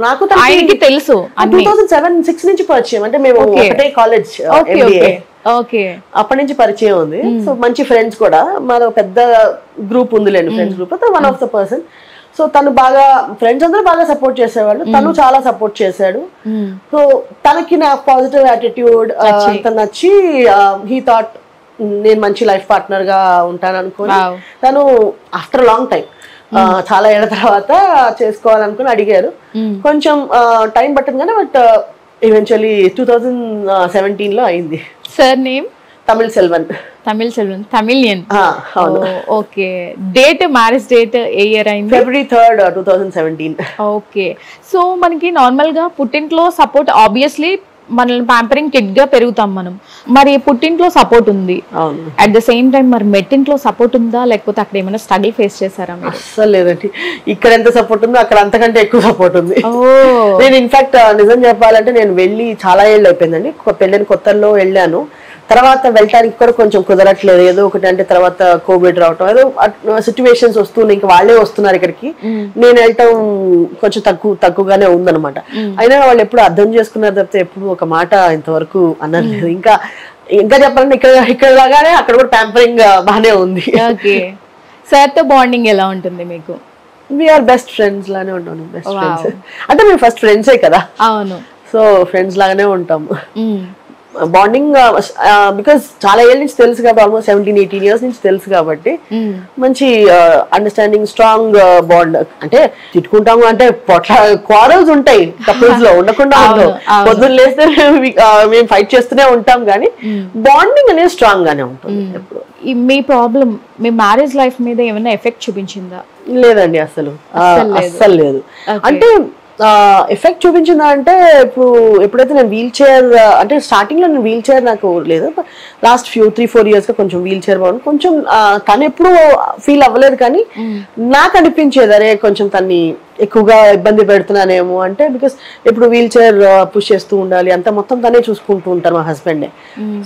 నాకు ఆయనకి తెలుసు 2007-06 నుంచి పరిచయం. అంటే మేము ఒకటే కాలేజ్ MBA, అప్పటి నుంచి పరిచయం ఉంది. సో మంచి ఫ్రెండ్స్ కూడా, మాది పెద్ద గ్రూప్ ఉందిలేండి, friends group. One of the person. So తను బాగా, ఫ్రెండ్స్ అందరూ బాగా సపోర్ట్ చేసేవాళ్ళు, తను చాలా సపోర్ట్ చేశాడు. సో తనకి నా పాజిటివ్ యాటిట్యూడ్ అంత నచ్చి హీ థాట్ నేను మంచి లైఫ్ పార్ట్నర్ గా ఉంటాను అనుకుని తను ఆఫ్టర్ లాంగ్ టైం, చాలా ఏళ్ల తర్వాత చేసుకోవాలనుకుని అడిగారు. కొంచెం టైం పట్టింది కానీ బట్ ఈవెన్చువల్లీ 2017 లో అయింది. Surname? Tamil Selvan. Tamilian. Okay. Date, marriage date ఏ ఇయర్ అయింది? February 3rd, 2017. ఓకే. సో మనకి నార్మల్ గా పుట్టింట్లో సపోర్ట్, ఆబ్వియస్లీ మనల్ని ప్యాంపరింగ్ కిడ్ గా పెరుగుతాం మనం. మరి పుట్టింట్లో సపోర్ట్ ఉంది, అట్ ద సేమ్ టైం మరి మెట్టింట్లో సపోర్ట్ ఉందా, లేకపోతే అక్కడ ఏమైనా స్ట్రగుల్ ఫేస్ చేశారా మీరు? అస్సలు లేదండి. ఇక్కడ ఎంత సపోర్ట్ ఉందో అక్కడ అంతకంటే ఎక్కువ సపోర్ట్ ఉంది. నేను ఇన్ఫాక్ట్ నిజం చెప్పాలంటే నేను వెళ్ళి చాలా ఏళ్ళు అయిపోయిందండి. పెళ్ళైన కొత్తల్లో వెళ్ళాను, తర్వాత వెళ్ళటానికి కూడా కొంచెం కుదరట్లేదు. ఏదో ఒకటి అంటే తర్వాత కోవిడ్ రావటం, ఏదో సిచ్యువేషన్స్ వస్తున్నాయి, ఇంకా వాళ్ళే వస్తున్నారు ఇక్కడికి. నేను వెళ్ళటం కొంచెం తక్కువగానే ఉందన్నమాట. అయినా వాళ్ళు ఎప్పుడు అర్థం చేసుకున్నారు తప్పితే ఎప్పుడు ఒక మాట ఇంతవరకు అన్నది. ఇంకా చెప్పాలంటే ఇక్కడ లాగానే అక్కడ కూడా ప్యాంపరింగ్ బాగానే ఉంది. సార్ తో బాండింగ్ ఎలా ఉంటుంది మీకు? వీఆర్ బెస్ట్ ఫ్రెండ్స్ లానే ఉంటాము. బెస్ట్ ఫ్రెండ్స్ అంటే మేము ఫస్ట్ ఫ్రెండ్సే కదా. అవును. సో ఫ్రెండ్స్ లాగానే ఉంటాము. బాండింగ్ బికాస్ చాలా ఏళ్ళ నుంచి తెలుసు కాబట్టి, ఆల్మోస్ట్ 17-18 years నుంచి తెలుసు కాబట్టి మంచి అండర్స్టాండింగ్, స్ట్రాంగ్ బాండ్. అంటే తిట్టుకుంటాము అంటే క్వారల్స్ ఉంటాయి కపుల్స్ లో, ఉండకుండా ఉండవు. పొద్దున్న లేస్తే మేము ఫైట్ చేస్తూనే ఉంటాం, కానీ బాండింగ్ అనేది స్ట్రాంగ్ గానే ఉంటుంది ఎప్పుడు. మీ ప్రాబ్లం మీ మ్యారేజ్ లైఫ్ మీద ఏమైనా ఎఫెక్ట్ చూపించిందా? లేదండి, అస్సలు లేదు. అంటే ఎఫెక్ట్ చూపించిందా అంటే ఎప్పుడైతే నేను వీల్ చైర్, అంటే స్టార్టింగ్ లో నేను వీల్ చైర్ నాకు లేదు, లాస్ట్ 3-4 years గా కొంచెం వీల్ చైర్ బాగుంది. కొంచెం తను ఎప్పుడు ఫీల్ అవ్వలేదు, కానీ నాకు అనిపించేది అరే కొంచెం తన్ని ఎక్కువగా ఇబ్బంది పెడుతున్నానేమో. అంటే బికాస్ ఎప్పుడు వీల్ చైర్ పుష్ చేస్తూ ఉండాలి, అంత మొత్తం తనే చూసుకుంటూ ఉంటారు మా హస్బెండే.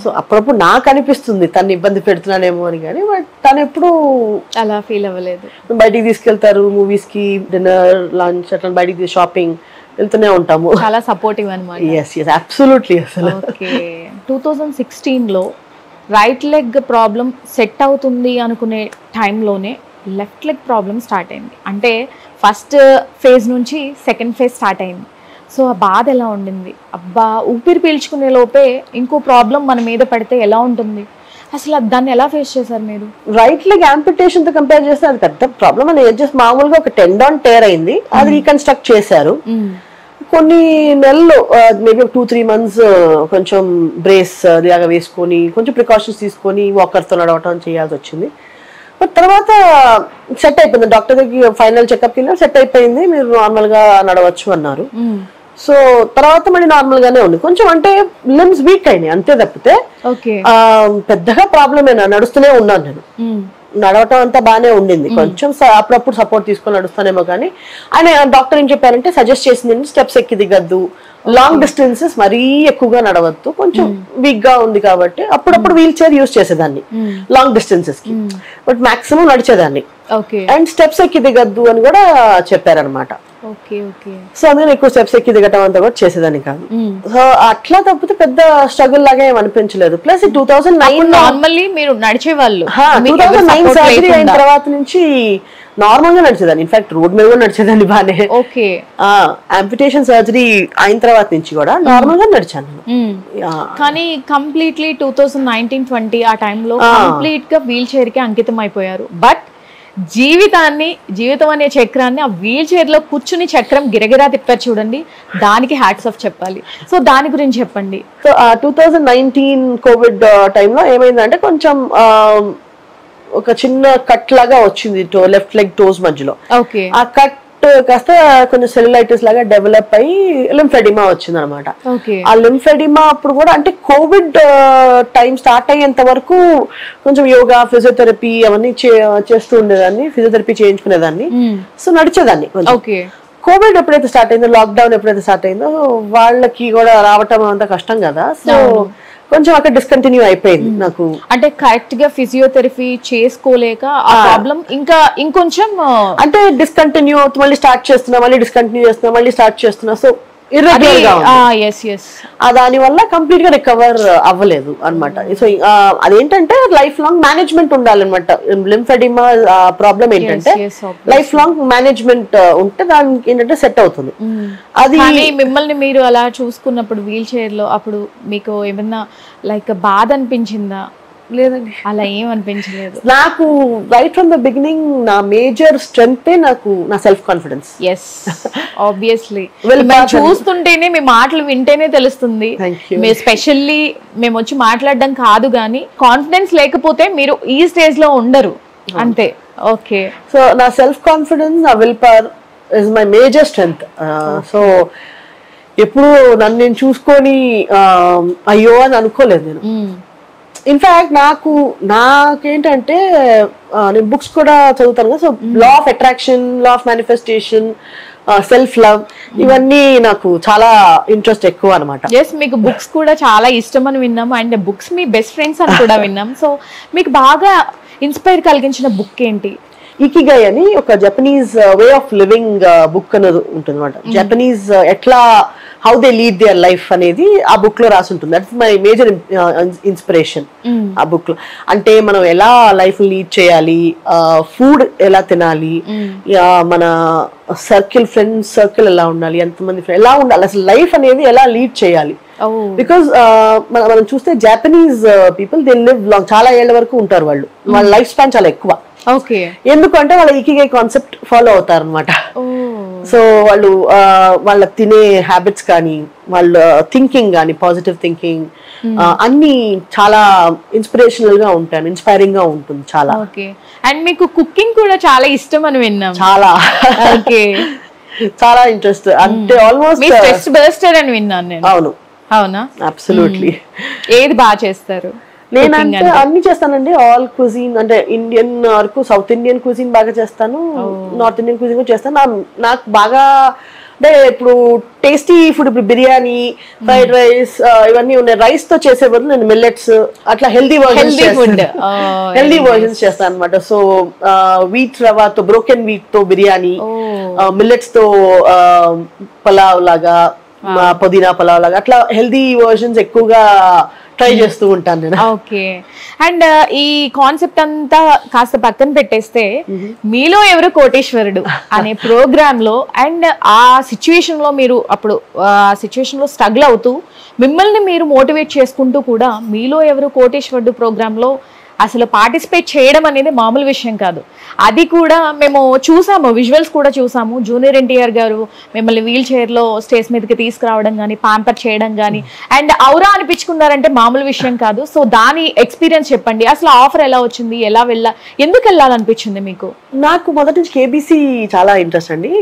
సో అప్పుడప్పుడు నాకు అనిపిస్తుంది తను ఇబ్బంది పెడుతున్నానేమో అని, కానీ బట్ తను ఎప్పుడు అలా ఫీల్ అవ్వలేదు. బయటికి తీసుకెళ్తారు, మూవీస్ కి, డిన్నర్, లంచ్, అట్లా బయటికి షాపింగ్ వెళ్తూనే ఉంటాము. చాలా సపోర్టివ్ అన్నమాట. yes absolutely. అసలు 2016 లో రైట్ లెగ్ ప్రాబ్లం సెట్ అవుతుంది అనుకునే టైంలోనే లెఫ్ట్ లెగ్ ప్రాబ్లం స్టార్ట్ అయింది. అంటే ఫస్ట్ ఫేజ్ నుంచి సెకండ్ ఫేజ్ స్టార్ట్ అయింది. సో ఆ బాధ ఎలా ఉండింది? అబ్బా, ఊపిరి పీల్చుకునే లోపే ఇంకో ప్రాబ్లం మన మీద పడితే ఎలా ఉంటుంది? అసలు దాన్ని ఎలా ఫేస్ చేశారు మీరు? రైట్ లెగ్ యాంపిటేషన్ తో కంపేర్ చేస్తే అది పెద్ద ప్రాబ్లం అని, జస్ట్ మామూలుగా ఒక టెండాన్ టేర్ అయింది, అది రీకన్స్ట్రక్ట్ చేశారు. కొన్ని నెలలు, మేబీ 2-3 months కొంచెం బ్రేస్ లాగా వేసుకొని కొంచెం ప్రికాషన్స్ తీసుకొని వాకర్తో నడవటం చేయాల్సి వచ్చింది. బట్ తర్వాత సెట్ అయిపోయింది. డాక్టర్ దగ్గరికి ఫైనల్ చెకప్ కి సెట్ అయిపోయింది, మీరు నార్మల్ గా నడవచ్చు అన్నారు. సో తర్వాత మళ్ళీ నార్మల్ గానే ఉంది. కొంచెం అంటే లిమ్స్ వీక్ అయినాయి అంతే తప్పితే పెద్దగా ప్రాబ్లం అయినా నడుస్తూనే ఉన్నాను నేను. నడవటం అంతా బాగానే ఉండింది, కొంచెం అప్పుడప్పుడు సపోర్ట్ తీసుకొని నడుస్తానేమో. కానీ ఆయన డాక్టర్ ఏం చెప్పారంటే సజెస్ట్ చేసింది స్టెప్స్ ఎక్కి దిగద్దు, లాంగ్ డిస్టెన్సెస్ మరీ ఎక్కువగా నడవద్దు, కొంచెం వీక్ గా ఉంది కాబట్టి అప్పుడప్పుడు వీల్ చైర్ యూజ్ చేసేదాన్ని లాంగ్ డిస్టెన్సెస్ కి, బట్ మాక్సిమం నడిచేదాన్ని. అండ్ స్టెప్స్ ఎక్కి దిగద్దు అని కూడా చెప్పారనమాట. సో అందుకని ఎక్కువ స్టెప్స్ ఎక్కి దిగటం అంతా కూడా చేసేదాన్ని కాదు. సో అట్లా తప్పితే పెద్ద స్ట్రగుల్ లాగా ఏం అనిపించలేదు. ప్లస్ 2009 నార్మల్లీ మీరు నడిచేవాళ్ళు, 2009 సర్జరీ అయిన తర్వాత నుంచి నార్మల్ గా నడిచేదాన్ని. ఇన్ఫాక్ట్ రోడ్ మీద కూడా నడిచేదాన్ని బానే. యాంపిటేషన్ సర్జరీ అయిన తర్వాత నుంచి కూడా నార్మల్ గా నడిచాను. కానీ కంప్లీట్లీ 2019-20 ఆ టైంలో కంప్లీట్ గా వీల్ చైర్ కి అంకితం అయిపోయారు. బట్ జీవితం అనే చక్రాన్ని ఆ వీల్ చైర్ లో కూర్చుని చక్రం గిరగిరా తిప్పారు చూడండి, దానికి హ్యాట్స్ ఆఫ్ చెప్పాలి. సో దాని గురించి చెప్పండి. సో 2019 కోవిడ్ టైంలో ఏమైందంటే కొంచెం ఒక చిన్న కట్ లాగా వచ్చింది లెఫ్ట్ లెగ్ టోస్ మధ్యలో. ఆ కట్ కాస్త కొంచెం సెల్యులైటిస్ లాగా డెవలప్ అయ్యి లింఫెడిమా వచ్చింది అనమాట. ఆ లింఫెడిమా అప్పుడు కూడా అంటే కోవిడ్ టైం స్టార్ట్ అయ్యేంత వరకు కొంచెం యోగా, ఫిజియోథెరపీ అవన్నీ చేస్తూ ఉండేదాన్ని, ఫిజియోథెరపీ చేయించుకునేదాన్ని. సో నడిచేదాన్ని. కోవిడ్ ఎప్పుడైతే స్టార్ట్ అయిందో, లాక్డౌన్ ఎప్పుడైతే స్టార్ట్ అయిందో వాళ్ళకి కూడా రావటం అంత కష్టం కదా. సో కొంచెం అక్కడ డిస్కంటిన్యూ అయిపోయింది నాకు. అంటే కరెక్ట్ గా ఫిజియోథెరపీ చేసుకోలేక ఆ ప్రాబ్లం ఇంకా ఇంకొంచెం అంటే డిస్కంటిన్యూ అవుతుంది, మళ్ళీ స్టార్ట్ చేస్తున్నా, మళ్ళీ డిస్కంటిన్యూ చేస్తున్నా, మళ్ళీ స్టార్ట్ చేస్తున్నా. సో దాని వల్ల కంప్లీట్ గా రికవర్ అవ్వలేదు అనమాట. సో అదేంటంటే లైఫ్ లాంగ్ మేనేజ్మెంట్ ఉండాలన్నమాట. లింఫెడిమా ప్రాబ్లం ఏంటంటే లైఫ్ లాంగ్ మేనేజ్మెంట్ ఉంటే దానికి ఏంటంటే సెట్ అవుతుంది. అది మిమ్మల్ని మీరు అలా చూసుకున్నప్పుడు వీల్ చైర్ లో అప్పుడు మీకు ఏమన్నా లైక్ బాధ అనిపించిందా? లేదండి, అలా ఏం అనిపించలేదు? నాకు రైట్ ఫ్రమ్ ద బిగినింగ్ నా మేజర్ స్ట్రెంగ్తే నాకు నా సెల్ఫ్ కాన్ఫిడెన్స్. ఎస్, ఆబ్వియస్లీ చూస్తుంటేనే మీ మాటలు వింటేనే తెలుస్తుంది. మీరు స్పెషల్లీ మేము వచ్చి మాట్లాడడం కాదు కానీ కాన్ఫిడెన్స్ లేకపోతే మీరు ఈ స్టేజ్ లో ఉండరు అంతే. ఓకే, సో నా సెల్ఫ్ కాన్ఫిడెన్స్, నా will power is my major strength. So ఎప్పుడు నన్ను నేను చూసుకొని అయ్యో అని అనుకోలేదు నేను. ఇన్ఫాక్ట్ నాకేంటంటే నేను బుక్స్ కూడా చదువుతాను కదా, so law of attraction, law of manifestation, self love, ఇవన్నీ నాకు చాలా ఇంట్రెస్ట్ ఎక్కువ అనమాట. ఎస్, మీకు బుక్స్ కూడా చాలా ఇష్టం అని విన్నాము, and books me best friends అని కూడా విన్నాం. సో మీకు బాగా ఇన్స్పైర్ కలిగించిన బుక్ ఏంటి? ఇకిగై అని ఒక Japanese way of living book అనేది ఉంటుంది అనమాట. జపనీస్ ఎట్లా how they lead their life అనేది ఆ బుక్ లో రాసి ఉంటుంది. దట్స్ మై మేజర్ ఇన్స్పిరేషన్ ఆ బుక్ లో. అంటే మనం ఎలా లైఫ్ లీడ్ చేయాలి, ఫుడ్ ఎలా తినాలి, మన ఫ్రెండ్స్ సర్కిల్ ఎలా ఉండాలి, ఎంతమంది ఎలా ఉండాలి, అసలు లైఫ్ అనేది ఎలా లీడ్ చేయాలి. బికాస్ మనం చూస్తే Japanese people they live long, చాలా ఏళ్ల వరకు ఉంటారు వాళ్ళు. వాళ్ళ లైఫ్ స్పాన్ చాలా ఎక్కువ. ఎందుకంటే వాళ్ళ ఇకిగై కాన్సెప్ట్ ఫాలో అవుతారు అనమాట. సో వాళ్ళు వాళ్ళ తినే హ్యాబిట్స్ కానీ, వాళ్ళ థింకింగ్ కానీ, పాజిటివ్ థింకింగ్ అన్ని చాలా ఇన్స్పిరేషనల్ గా ఉంటాయి, ఇన్స్పైరింగ్ గా ఉంటుంది చాలా. అండ్ మీకు కుకింగ్ కూడా చాలా ఇష్టం అని విన్నాం. చాలా చాలా ఇంట్రెస్ట్, అంటే ఆల్మోస్ట్ స్ట్రెస్ బస్టర్ అని విన్నాను నేను. అవును, అవునా? అబ్సల్యూట్లీ. ఏది బాగా చేస్తారు? నేనంటే అన్ని చేస్తానండి, ఆల్ కుజిన్. అంటే ఇండియన్ వరకు సౌత్ ఇండియన్ కుజిన్ బాగా చేస్తాను, నార్త్ ఇండియన్ కుజిన్ కూడా చేస్తాను. నాకు బాగా అంటే ఇప్పుడు టేస్టీ ఫుడ్, ఇప్పుడు బిర్యానీ, ఫ్రైడ్ రైస్ ఇవన్నీ ఉన్నాయి. రైస్ తో చేసే బదులు నేను మిల్లెట్స్ అట్లా హెల్దీ వర్జన్స్ చేస్తాను అనమాట. సో వీట్ రవాతో, బ్రోకెన్ వీట్ తో బిర్యానీ, మిల్లెట్స్ తో పలావ్ లాగా, పుదీనా పలావ్ లాగా, అట్లా హెల్దీ వర్జన్స్ ఎక్కువగా ట్రై చేస్తూ ఉంటాను నేను. ఓకే, అండ్ ఈ కాన్సెప్ట్ అంతా కాస్త పక్కన పెట్టేస్తే మీలో ఎవరు కోటేశ్వరుడు అనే ప్రోగ్రామ్ లో, అండ్ ఆ సిచ్యువేషన్ లో మీరు అప్పుడు ఆ సిచ్యువేషన్ లో స్ట్రగుల్ అవుతూ మిమ్మల్ని మీరు మోటివేట్ చేసుకుంటూ కూడా మీలో ఎవరు కోటేశ్వరుడు ప్రోగ్రామ్ లో అసలు పార్టిసిపేట్ చేయడం అనేది మామూలు విషయం కాదు. అది కూడా మేము చూసాము, విజువల్స్ కూడా చూసాము. జూనియర్ ఎన్టీఆర్ గారు మిమ్మల్ని వీల్ చైర్లో స్టేజ్ మీదకి తీసుకురావడం కానీ, ప్యాంపర్ చేయడం కానీ, అండ్ ఔరా అనిపించుకున్నారంటే మామూలు విషయం కాదు. సో దాని ఎక్స్పీరియన్స్ చెప్పండి. అసలు ఆఫర్ ఎలా వచ్చింది, ఎందుకు వెళ్ళాలనిపించింది మీకు? నాకు మొదటి నుంచి కేబీసీ చాలా ఇంట్రెస్ట్ అండి.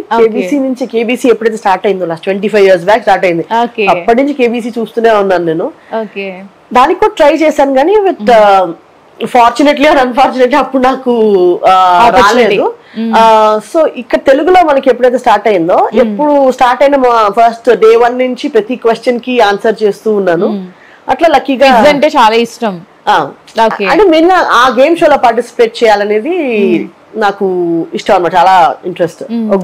కేబీసీ ఎప్పుడైతే స్టార్ట్ అయిందో, లాస్ట్ 25 years బ్యాక్ స్టార్ట్ అయింది. అప్పటి నుంచి కేబీసీ చూస్తూనే ఉన్నాను నేను. దానికి కూడా ట్రై చేశాను కానీ విత్ ఫార్చునేట్లీ ఆర్ అన్ఫార్చునేట్లీ అప్పుడు నాకు రాలేదు. సో ఇక్కడ తెలుగులో మనకి ఎప్పుడైతే స్టార్ట్ అయిందో, ఎప్పుడు స్టార్ట్ అయిన ఫస్ట్ day 1 నుంచి ప్రతి క్వశ్చన్ కి ఆన్సర్ చేస్తూ ఉన్నాను. అట్లా లక్కీగా అంటే చాలా ఇష్టం. అంటే మెయిన్ గా ఆ గేమ్ షోలో పార్టిసిపేట్ చేయాలనేది నాకు ఇష్టం అన్నమాట, చాలా interest.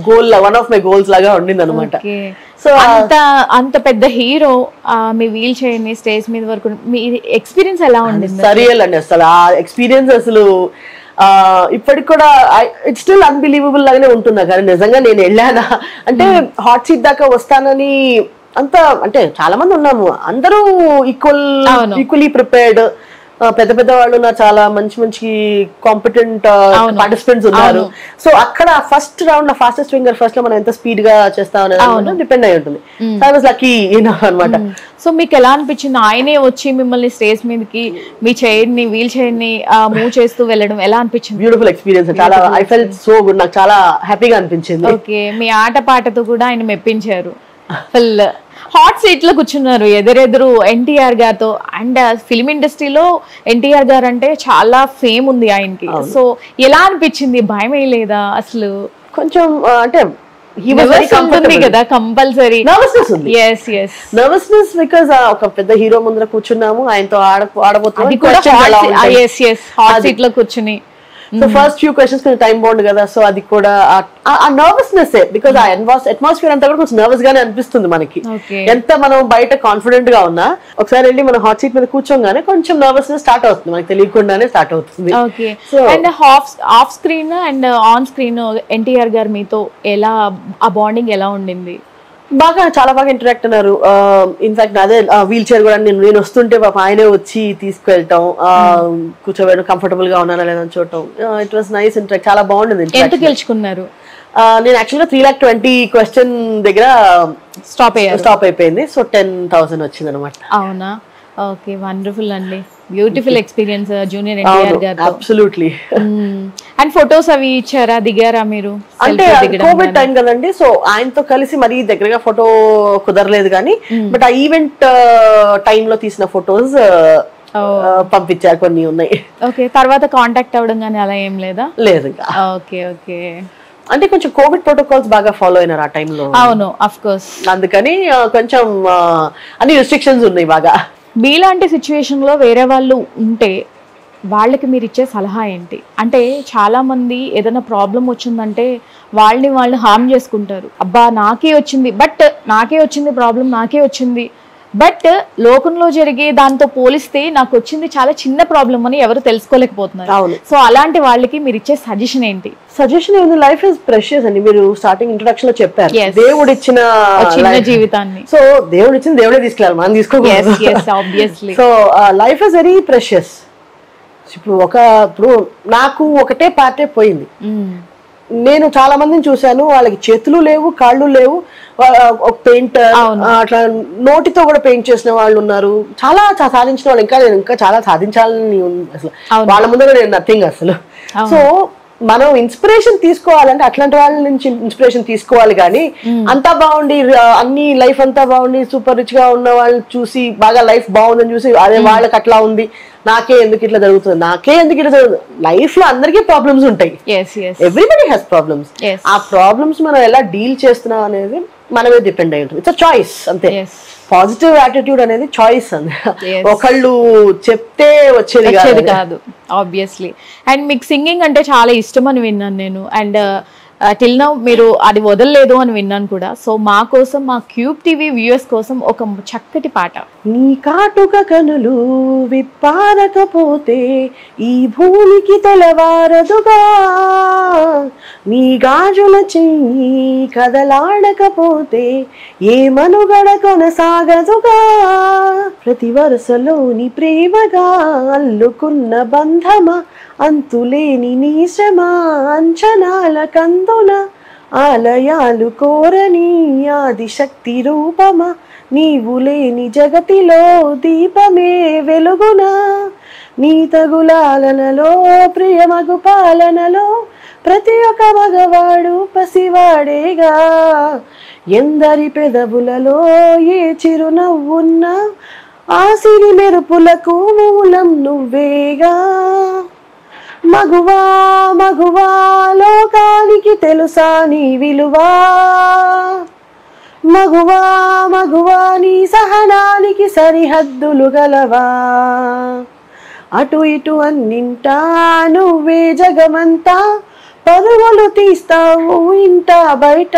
Goal, one of my goals లాగా ఉండింది అనమాట. సో అంత పెద్ద హీరో మీ వీల్ చైర్ ని స్టేజ్ మీద వరకు మీ ఎక్స్పీరియన్స్ ఎలా ఉండింది? సరియల్ అండి, అసలు ఆ ఎక్స్పీరియన్స్ అసలు ఇప్పటికి కూడా ఇట్స్ స్టిల్ అన్బిలీవబుల్ లాగానే ఉంటుందా. కానీ నిజంగా నేను వెళ్ళానా అంటే హాట్ సీట్ దాకా వస్తానని అంత, అంటే చాలా మంది ఉన్నాము, అందరూ ఈక్వల్లీ ప్రిపేర్డ్, పెద్ద పెద్ద వాళ్ళు ఉన్నారు, చాలా మంచి కాంపిటెంట్ పార్టిసిపెంట్స్ ఉన్నారు. సో అక్కడ ఫస్ట్ రౌండ్ లో ఫాస్టెస్ట్ ఫింగర్ ఫస్ట్ లో మనం ఎంత స్పీడ్ గా చేస్తామనేది డిపెండ్ అయి ఉంటుంది. లక్కీ అనమాట. సో మీకు ఎలా అనిపించింది ఆయనే వచ్చి మిమ్మల్ని స్టేజ్ మీదకి మీ చైర్ ని, వీల్ చైర్ ని మూవ్ చేస్తూ వెళ్ళడం ఎలా అనిపించింది? బ్యూటిఫుల్ ఎక్స్పీరియన్స్, చాలా ఐ ఫెల్ట్ సో గుడ్, నాకు చాలా హ్యాపీగా అనిపించింది. ఓకే, మీ ఆట పాటతో కూడా ఆయన మెప్పించారు. ఫుల్ హాట్ సీట్ లో కూర్చున్నారు ఎదురెదురు ఎన్టీఆర్ గారితో. అండ్ ఫిల్మ్ ఇండస్ట్రీలో ఎన్టీఆర్ గారు అంటే చాలా ఫేమ్ ఉంది ఆయనకి. సో ఎలా అనిపించింది? భయం లేదా అసలు? కొంచెం అంటే కదా కంపల్సరీ నర్వస్నెస్, బికాస్ ఒక పెద్ద హీరో ముందర కూర్చున్నాము, ఆయనతో ఆడబోతున్నాం. కూర్చుని సో ఫస్ట్ ఫ్యూ క్వశ్చన్స్ కొంచెం టైం బౌండ్ కదా, సో అది కూడా ఆ నర్వస్నెస్, బికాస్ ఆ అట్మాస్ఫియర్ అంతా కూడా కొంచెం నర్వస్ గానే అనిపిస్తుంది మనకి. ఎంత మనం బయట కాన్ఫిడెంట్ గా ఉన్నా ఒకసారి వెళ్ళి మనం హాట్ సీట్ మీద కూర్చోగానే కొంచెం నర్వస్నెస్ స్టార్ట్ అవుతుంది, మనకి తెలియకుండానే స్టార్ట్ అవుతుంది. And off screen and on screen NTR గారు మీతో ఎలా, ఆ బాండింగ్ ఎలా ఉండింది? బాగా చాలా బాగా ఇంటరాక్ట్ అన్నారు. ఇన్ఫాక్ట్ అదే వీల్ చైర్ కూడా నేను వస్తుంటే పాప ఆయనే వచ్చి తీసుకువెళ్ళటం, కూర్చోబెట్టడం, కంఫర్టబుల్ గా ఉన్నానా లేదని చూడటం. ఇట్ వాస్ నైస్ ఇంటరాక్ట్, చాలా బాగుండేది. ఎంత గెలుచుకున్నారు? నేను యాక్చువల్గా 3,20,000 క్వశ్చన్ దగ్గర స్టాప్ అయిపోయింది. సో 10,000 వచ్చింది అనమాట. అవునా? ఓకే, వండర్ఫుల్ అండి. బ్యూటిఫుల్ ఎక్స్పీరియన్స్ జూనియర్ ఎన్టీఆర్ గారితో. అబ్సల్యూట్లీ. అండ్ ఫొటోస్ అవి ఇచ్చారా, దిగారా మీరు? అంటే కోవిడ్ టైం కదండి, సో ఆయనతో కలిసి మరీ దగ్గరగా ఫోటో కుదరలేదు కానీ బట్ ఆ ఈవెంట్ టైంలో తీసిన ఫొటోస్ పంపించారు, కొన్ని ఉన్నాయి. ఓకే, తర్వాత కాంటాక్ట్ అవ్వడం కానీ అలా ఏం లేదా? లేదు ఇంకా. Okay okay. అంటే కొంచెం కోవిడ్ ప్రోటోకాల్స్ బాగా ఫాలో అయినారు ఆ టైంలో. అవును, ఆఫ్ కోర్స్. అందుకని కొంచెం అన్ని రెస్ట్రిక్షన్స్ ఉన్నాయి బాగా. మీలాంటి సిచ్యువేషన్ లో వేరే వాళ్ళు ఉంటే వాళ్ళకి మీరు ఇచ్చే సలహా ఏంటి? అంటే చాలా మంది ఏదైనా ప్రాబ్లం వచ్చిందంటే వాళ్ళని వాళ్ళు హార్మ్ చేసుకుంటారు. అబ్బా నాకే వచ్చింది ప్రాబ్లం, నాకే వచ్చింది. బట్ లోకంలో జరిగే దాంతో పోలిస్తే నాకు వచ్చింది చాలా చిన్న ప్రాబ్లం అని ఎవరు తెలుసుకోలేకపోతున్నారు. సో అలాంటి వాళ్ళకి మీరు ఇచ్చే సజెషన్ ఏంటి? సజెషన్ ఏంటి? లైఫ్ ఇస్ ప్రెషియస్ అని మీరు స్టార్టింగ్ ఇంట్రొడక్షన్ లో చెప్పారు. దేవుడు ఇచ్చిన చిన్న జీవితాన్ని, సో దేవుడు ఇచ్చిన దేవుడే తీసుకెళ్ళాలి, మనం తీసుకోకూడదు. So life is very precious. ఇప్పుడు నాకు ఒకటే పార్టే పోయింది. నేను చాలా మందిని చూశాను, వాళ్ళకి చేతులు లేవు, కాళ్ళు లేవు, పెయింటర్ అట్లా నోటితో కూడా పెయింట్ చేసిన వాళ్ళు ఉన్నారు. చాలా సాధించిన వాళ్ళు. ఇంకా చాలా సాధించాలని అసలు వాళ్ళ ముందు నేను నథింగ్ అసలు. సో మనం ఇన్స్పిరేషన్ తీసుకోవాలంటే అట్లాంటి వాళ్ళ నుంచి ఇన్స్పిరేషన్ తీసుకోవాలి కానీ అంతా బాగుండి అన్ని లైఫ్ అంతా బాగుండి సూపర్ రిచ్ గా ఉన్న వాళ్ళని చూసి బాగా లైఫ్ బాగుందని చూసి అదే వాళ్ళకి అట్లా ఉంది, నాకే ఎందుకు ఇట్లా జరుగుతుంది. లైఫ్ లో అందరికీ ప్రాబ్లమ్స్ ఉంటాయి. Everybody has problems. ఆ ప్రాబ్లమ్స్ మనం ఎలా డీల్ చేస్తున్నాం అనేది మనమే డిపెండ్ అయి ఉంటుంది. ఇట్స్ చాయిస్ అంతే. పాజిటివ్ యాటిట్యూడ్ అనేది చాయిస్ అండి, ఒకళ్ళు చెప్తే వచ్చేది కాదు ఆబ్వియస్లీ. అండ్ మీకు సింగింగ్ అంటే చాలా ఇష్టం అని విన్నాను నేను. అండ్ టిల్ నౌ మీరు అది వదలలేదు అని విన్నాను కూడా. సో మా కోసం, మా క్యూబ్ టీవీ వ్యూయర్స్ కోసం ఒక చక్కటి పాట. నీ కాటుక కనులు విప్పారకపోతే ఈ భూమికి తెలవారదుగా, నీ గాజుల చెయ్యి కదలాడకపోతే ఏ మనుగడ కొనసాగదుగా, ప్రతి వరుసలోని ప్రేమగా అల్లుకున్న బంధమా, అంతులేని నీ శ్రమ అంచనాల కందున, ఆలయాలు కోరని ఆదిశక్తి రూపమా, నీవు లేని జగతిలో దీపమే వెలుగునా, నీ తగులాలనలో ప్రియమగు పాలనలో ప్రతి ఒక్క మగవాడు పసివాడేగా, ఎందరి పెదవులలో ఏ చిరునవ్వున్నా ఆ సిరి మెరుపులకు మూలం నువ్వేగా, మగువా మగువా లోకానికి తెలుసా నీ విలువా, మగువా మగువా నీ సహనానికి సరిహద్దులు గలవా, అటు ఇటు అన్నింటా నువ్వే జగమంతా, పరుగులు తీస్తావు ఇంట బయట,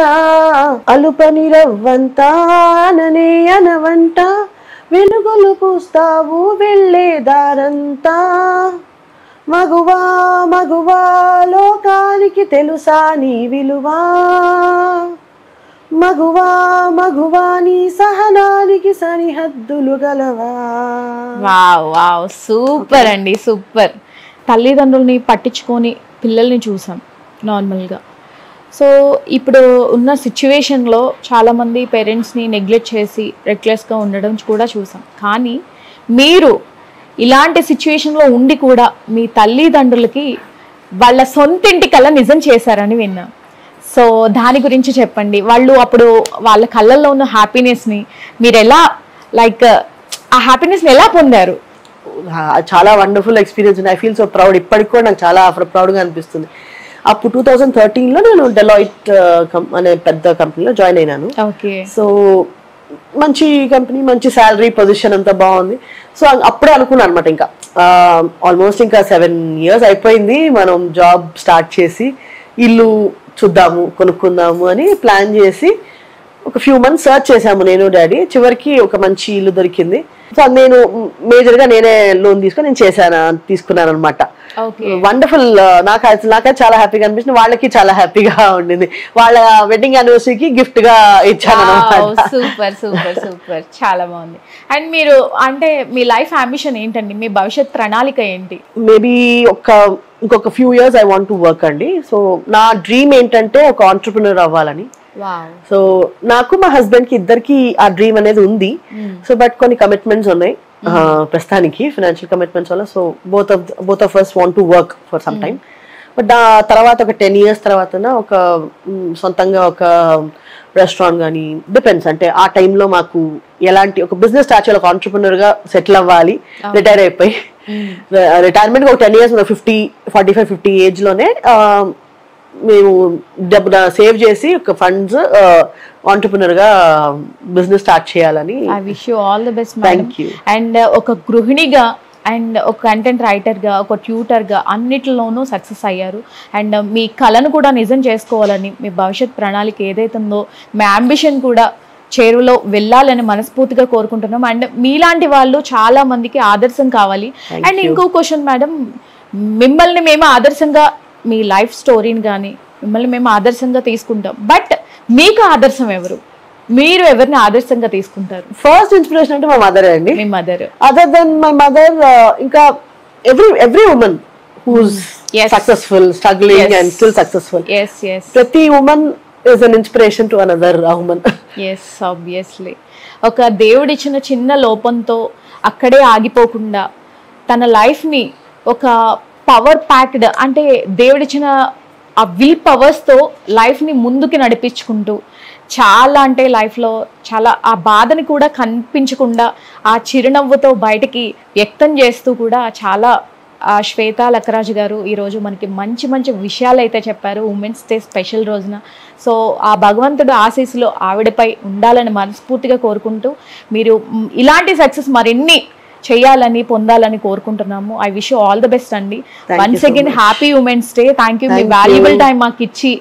అలుపని రవ్వంతా అననే అనవంట, వెలుగులు పూస్తావు వెళ్ళే దారంతా, మగువా మగువా లోకానికి తెలుసా నీ విలువా, మగువా మగువా నీ సహనానికి సరిహద్దులు గలవా. వావ్ వావ్, సూపర్ అండి, సూపర్. తల్లిదండ్రుల్ని పట్టించుకొని పిల్లల్ని చూసాం నార్మల్గా. సో ఇప్పుడు ఉన్న సిచ్యువేషన్లో చాలామంది పేరెంట్స్ని నెగ్లెక్ట్ చేసి రెక్లెస్గా ఉండడం కూడా చూసాం. కానీ మీరు ఇలాంటి సిచ్యువేషన్లో ఉండి కూడా మీ తల్లిదండ్రులకి వాళ్ళ సొంతింటి కళ నిజం చేశారని విన్నాం. సో దాని గురించి చెప్పండి. వాళ్ళు అప్పుడు వాళ్ళ కళ్ళల్లో ఉన్న హ్యాపీనెస్ని మీరు ఎలా ఆ హ్యాపీనెస్ని ఎలా పొందారు? చాలా wonderful experience. I feel so proud. ఇప్పటికి కూడా నాకు చాలా ప్రౌడ్గా అనిపిస్తుంది. అప్పుడు 2013లో నేను డెలాయిట్ అనే పెద్ద కంపెనీలో జాయిన్ అయినాను. సో మంచి కంపెనీ, మంచి శాలరీ, పొజిషన్ అంతా బాగుంది. సో అప్పుడే అనుకున్నాను అనమాట, ఇంకా ఆల్మోస్ట్ ఇంకా 7 years అయిపోయింది మనం జాబ్ స్టార్ట్ చేసి, ఇల్లు చూద్దాము కొనుక్కుందాము అని ప్లాన్ చేసి ఒక ఫ్యూ మంత్స్ సర్చ్ చేసాము నేను డాడీ. చివరికి ఒక మంచి ఇల్లు దొరికింది. సో నేను మేజర్గా నేనే లోన్ తీసుకొని నేను తీసుకున్నాను అనమాట. వండర్ఫుల్. నాకైతే చాలా హ్యాపీగా అనిపించింది, వాళ్ళకి చాలా హ్యాపీగా ఉండింది. వాళ్ళ వెడ్డింగ్ యానివర్సరీకి గిఫ్ట్ గా ఇచ్చాను. సూపర్ సూపర్ సూపర్, చాలా బాగుంది. అండ్ మీరు అంటే మీ లైఫ్ అంబిషన్ ఏంటండి, మీ భవిష్యత్ ప్రణాళిక ఏంటి? మేబీ ఇంకొక few years I want to work అండి. సో నా డ్రీమ్ ఏంటంటే ఒక ఆంటర్ప్రినర్ అవ్వాలని. సో నాకు మా హస్బెండ్ కి ఇద్దరికి ఆ డ్రీమ్ అనేది ఉంది. సో బట్ కొన్ని కమిట్మెంట్స్ ఉన్నాయి ప్రస్తుతానికి, ఫైనాన్షియల్ కమిట్మెంట్స్ వల్ల. So both of us want to work for some time. But తర్వాత ఒక 10 years తర్వాత ఒక సొంతంగా ఒక రెస్టారెంట్ కానీ, డిపెండ్స్. అంటే ఆ టైంలో మాకు ఎలాంటి ఒక బిజినెస్ స్టార్ట్ చేయాలి, ఒక ఆంటర్ప్రినర్ గా సెటిల్ అవ్వాలి. రిటైర్ అయిపోయి రిటైర్మెంట్ ఒక 10 years 45-50 ఏజ్ లోనే మేము డబ్బు సేవ్ చేసి ఒక ఫండ్స్ ఆంటర్ప్రినర్ గా బిజినెస్ స్టార్ట్ చేయాలని. I wish you all the best. Thank you. And ఒక గృహిణిగా అండ్ ఒక కంటెంట్ రైటర్గా, ఒక ట్యూటర్గా అన్నిటిలోనూ సక్సెస్ అయ్యారు. అండ్ మీ కళను కూడా నిజం చేసుకోవాలని, మీ భవిష్యత్ ప్రణాళిక ఏదైతే ఉందో, మీ అంబిషన్ కూడా చేరువలో వెళ్ళాలని మనస్ఫూర్తిగా కోరుకుంటున్నాం. అండ్ మీలాంటి వాళ్ళు చాలా మందికి ఆదర్శం కావాలి. అండ్ ఇంకో క్వశ్చన్ మేడం, మిమ్మల్ని మేము ఆదర్శంగా, మీ లైఫ్ స్టోరీని కానీ మిమ్మల్ని మేము ఆదర్శంగా తీసుకుంటాం, బట్ మీకు ఆదర్శం ఎవరు? మీరు ఎవరిని ఆదర్శంగా తీసుకుంటారు? ఫస్ట్ ఇన్స్పిరేషన్ అంటే మా మదర్ అండి. మీ mother. Other than my mother, ఇంకా every women who's successful, struggling and still successful. ప్రతి women is an inspiration to another women. Yes, obviously. ఒక దేవుడిచ్చిన చిన్న లోపంతో అక్కడే ఆగిపోకుండా తన లైఫ్ని ఒక పవర్ ప్యాక్డ్, అంటే దేవుడిచ్చిన ఆ విల్ పవర్స్తో లైఫ్ని ముందుకి నడిపించుకుంటూ చాలా అంటే లైఫ్లో చాలా ఆ బాధని కూడా కనిపించకుండా ఆ చిరునవ్వుతో బయటికి వ్యక్తం చేస్తూ కూడా చాలా శ్వేత లక్కరాజు గారు ఈరోజు మనకి మంచి మంచి విషయాలు అయితే చెప్పారు ఉమెన్స్ డే స్పెషల్ రోజున. సో ఆ భగవంతుడు ఆశీస్సులు ఆవిడపై ఉండాలని మనస్ఫూర్తిగా కోరుకుంటూ, మీరు ఇలాంటి సక్సెస్ మరిన్ని చేయాలని, పొందాలని కోరుకుంటున్నాము. I wish you all the best అండి. Once again happy women's day. Thank you. మీ వాల్యుబుల్ టైం మాకు ఇచ్చి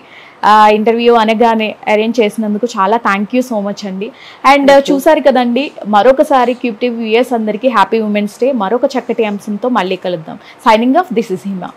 ఇంటర్వ్యూ అనగానే అరేంజ్ చేసినందుకు చాలా థ్యాంక్ యూ సో మచ్ అండి. అండ్ చూసారు కదండి, మరొకసారి క్యూబ్ టీవీ వ్యూయర్స్ అందరికీ హ్యాపీ ఉమెన్స్ డే. మరొక చక్కటి అంశంతో మళ్ళీ కలుద్దాం. Signing off, this is Hima.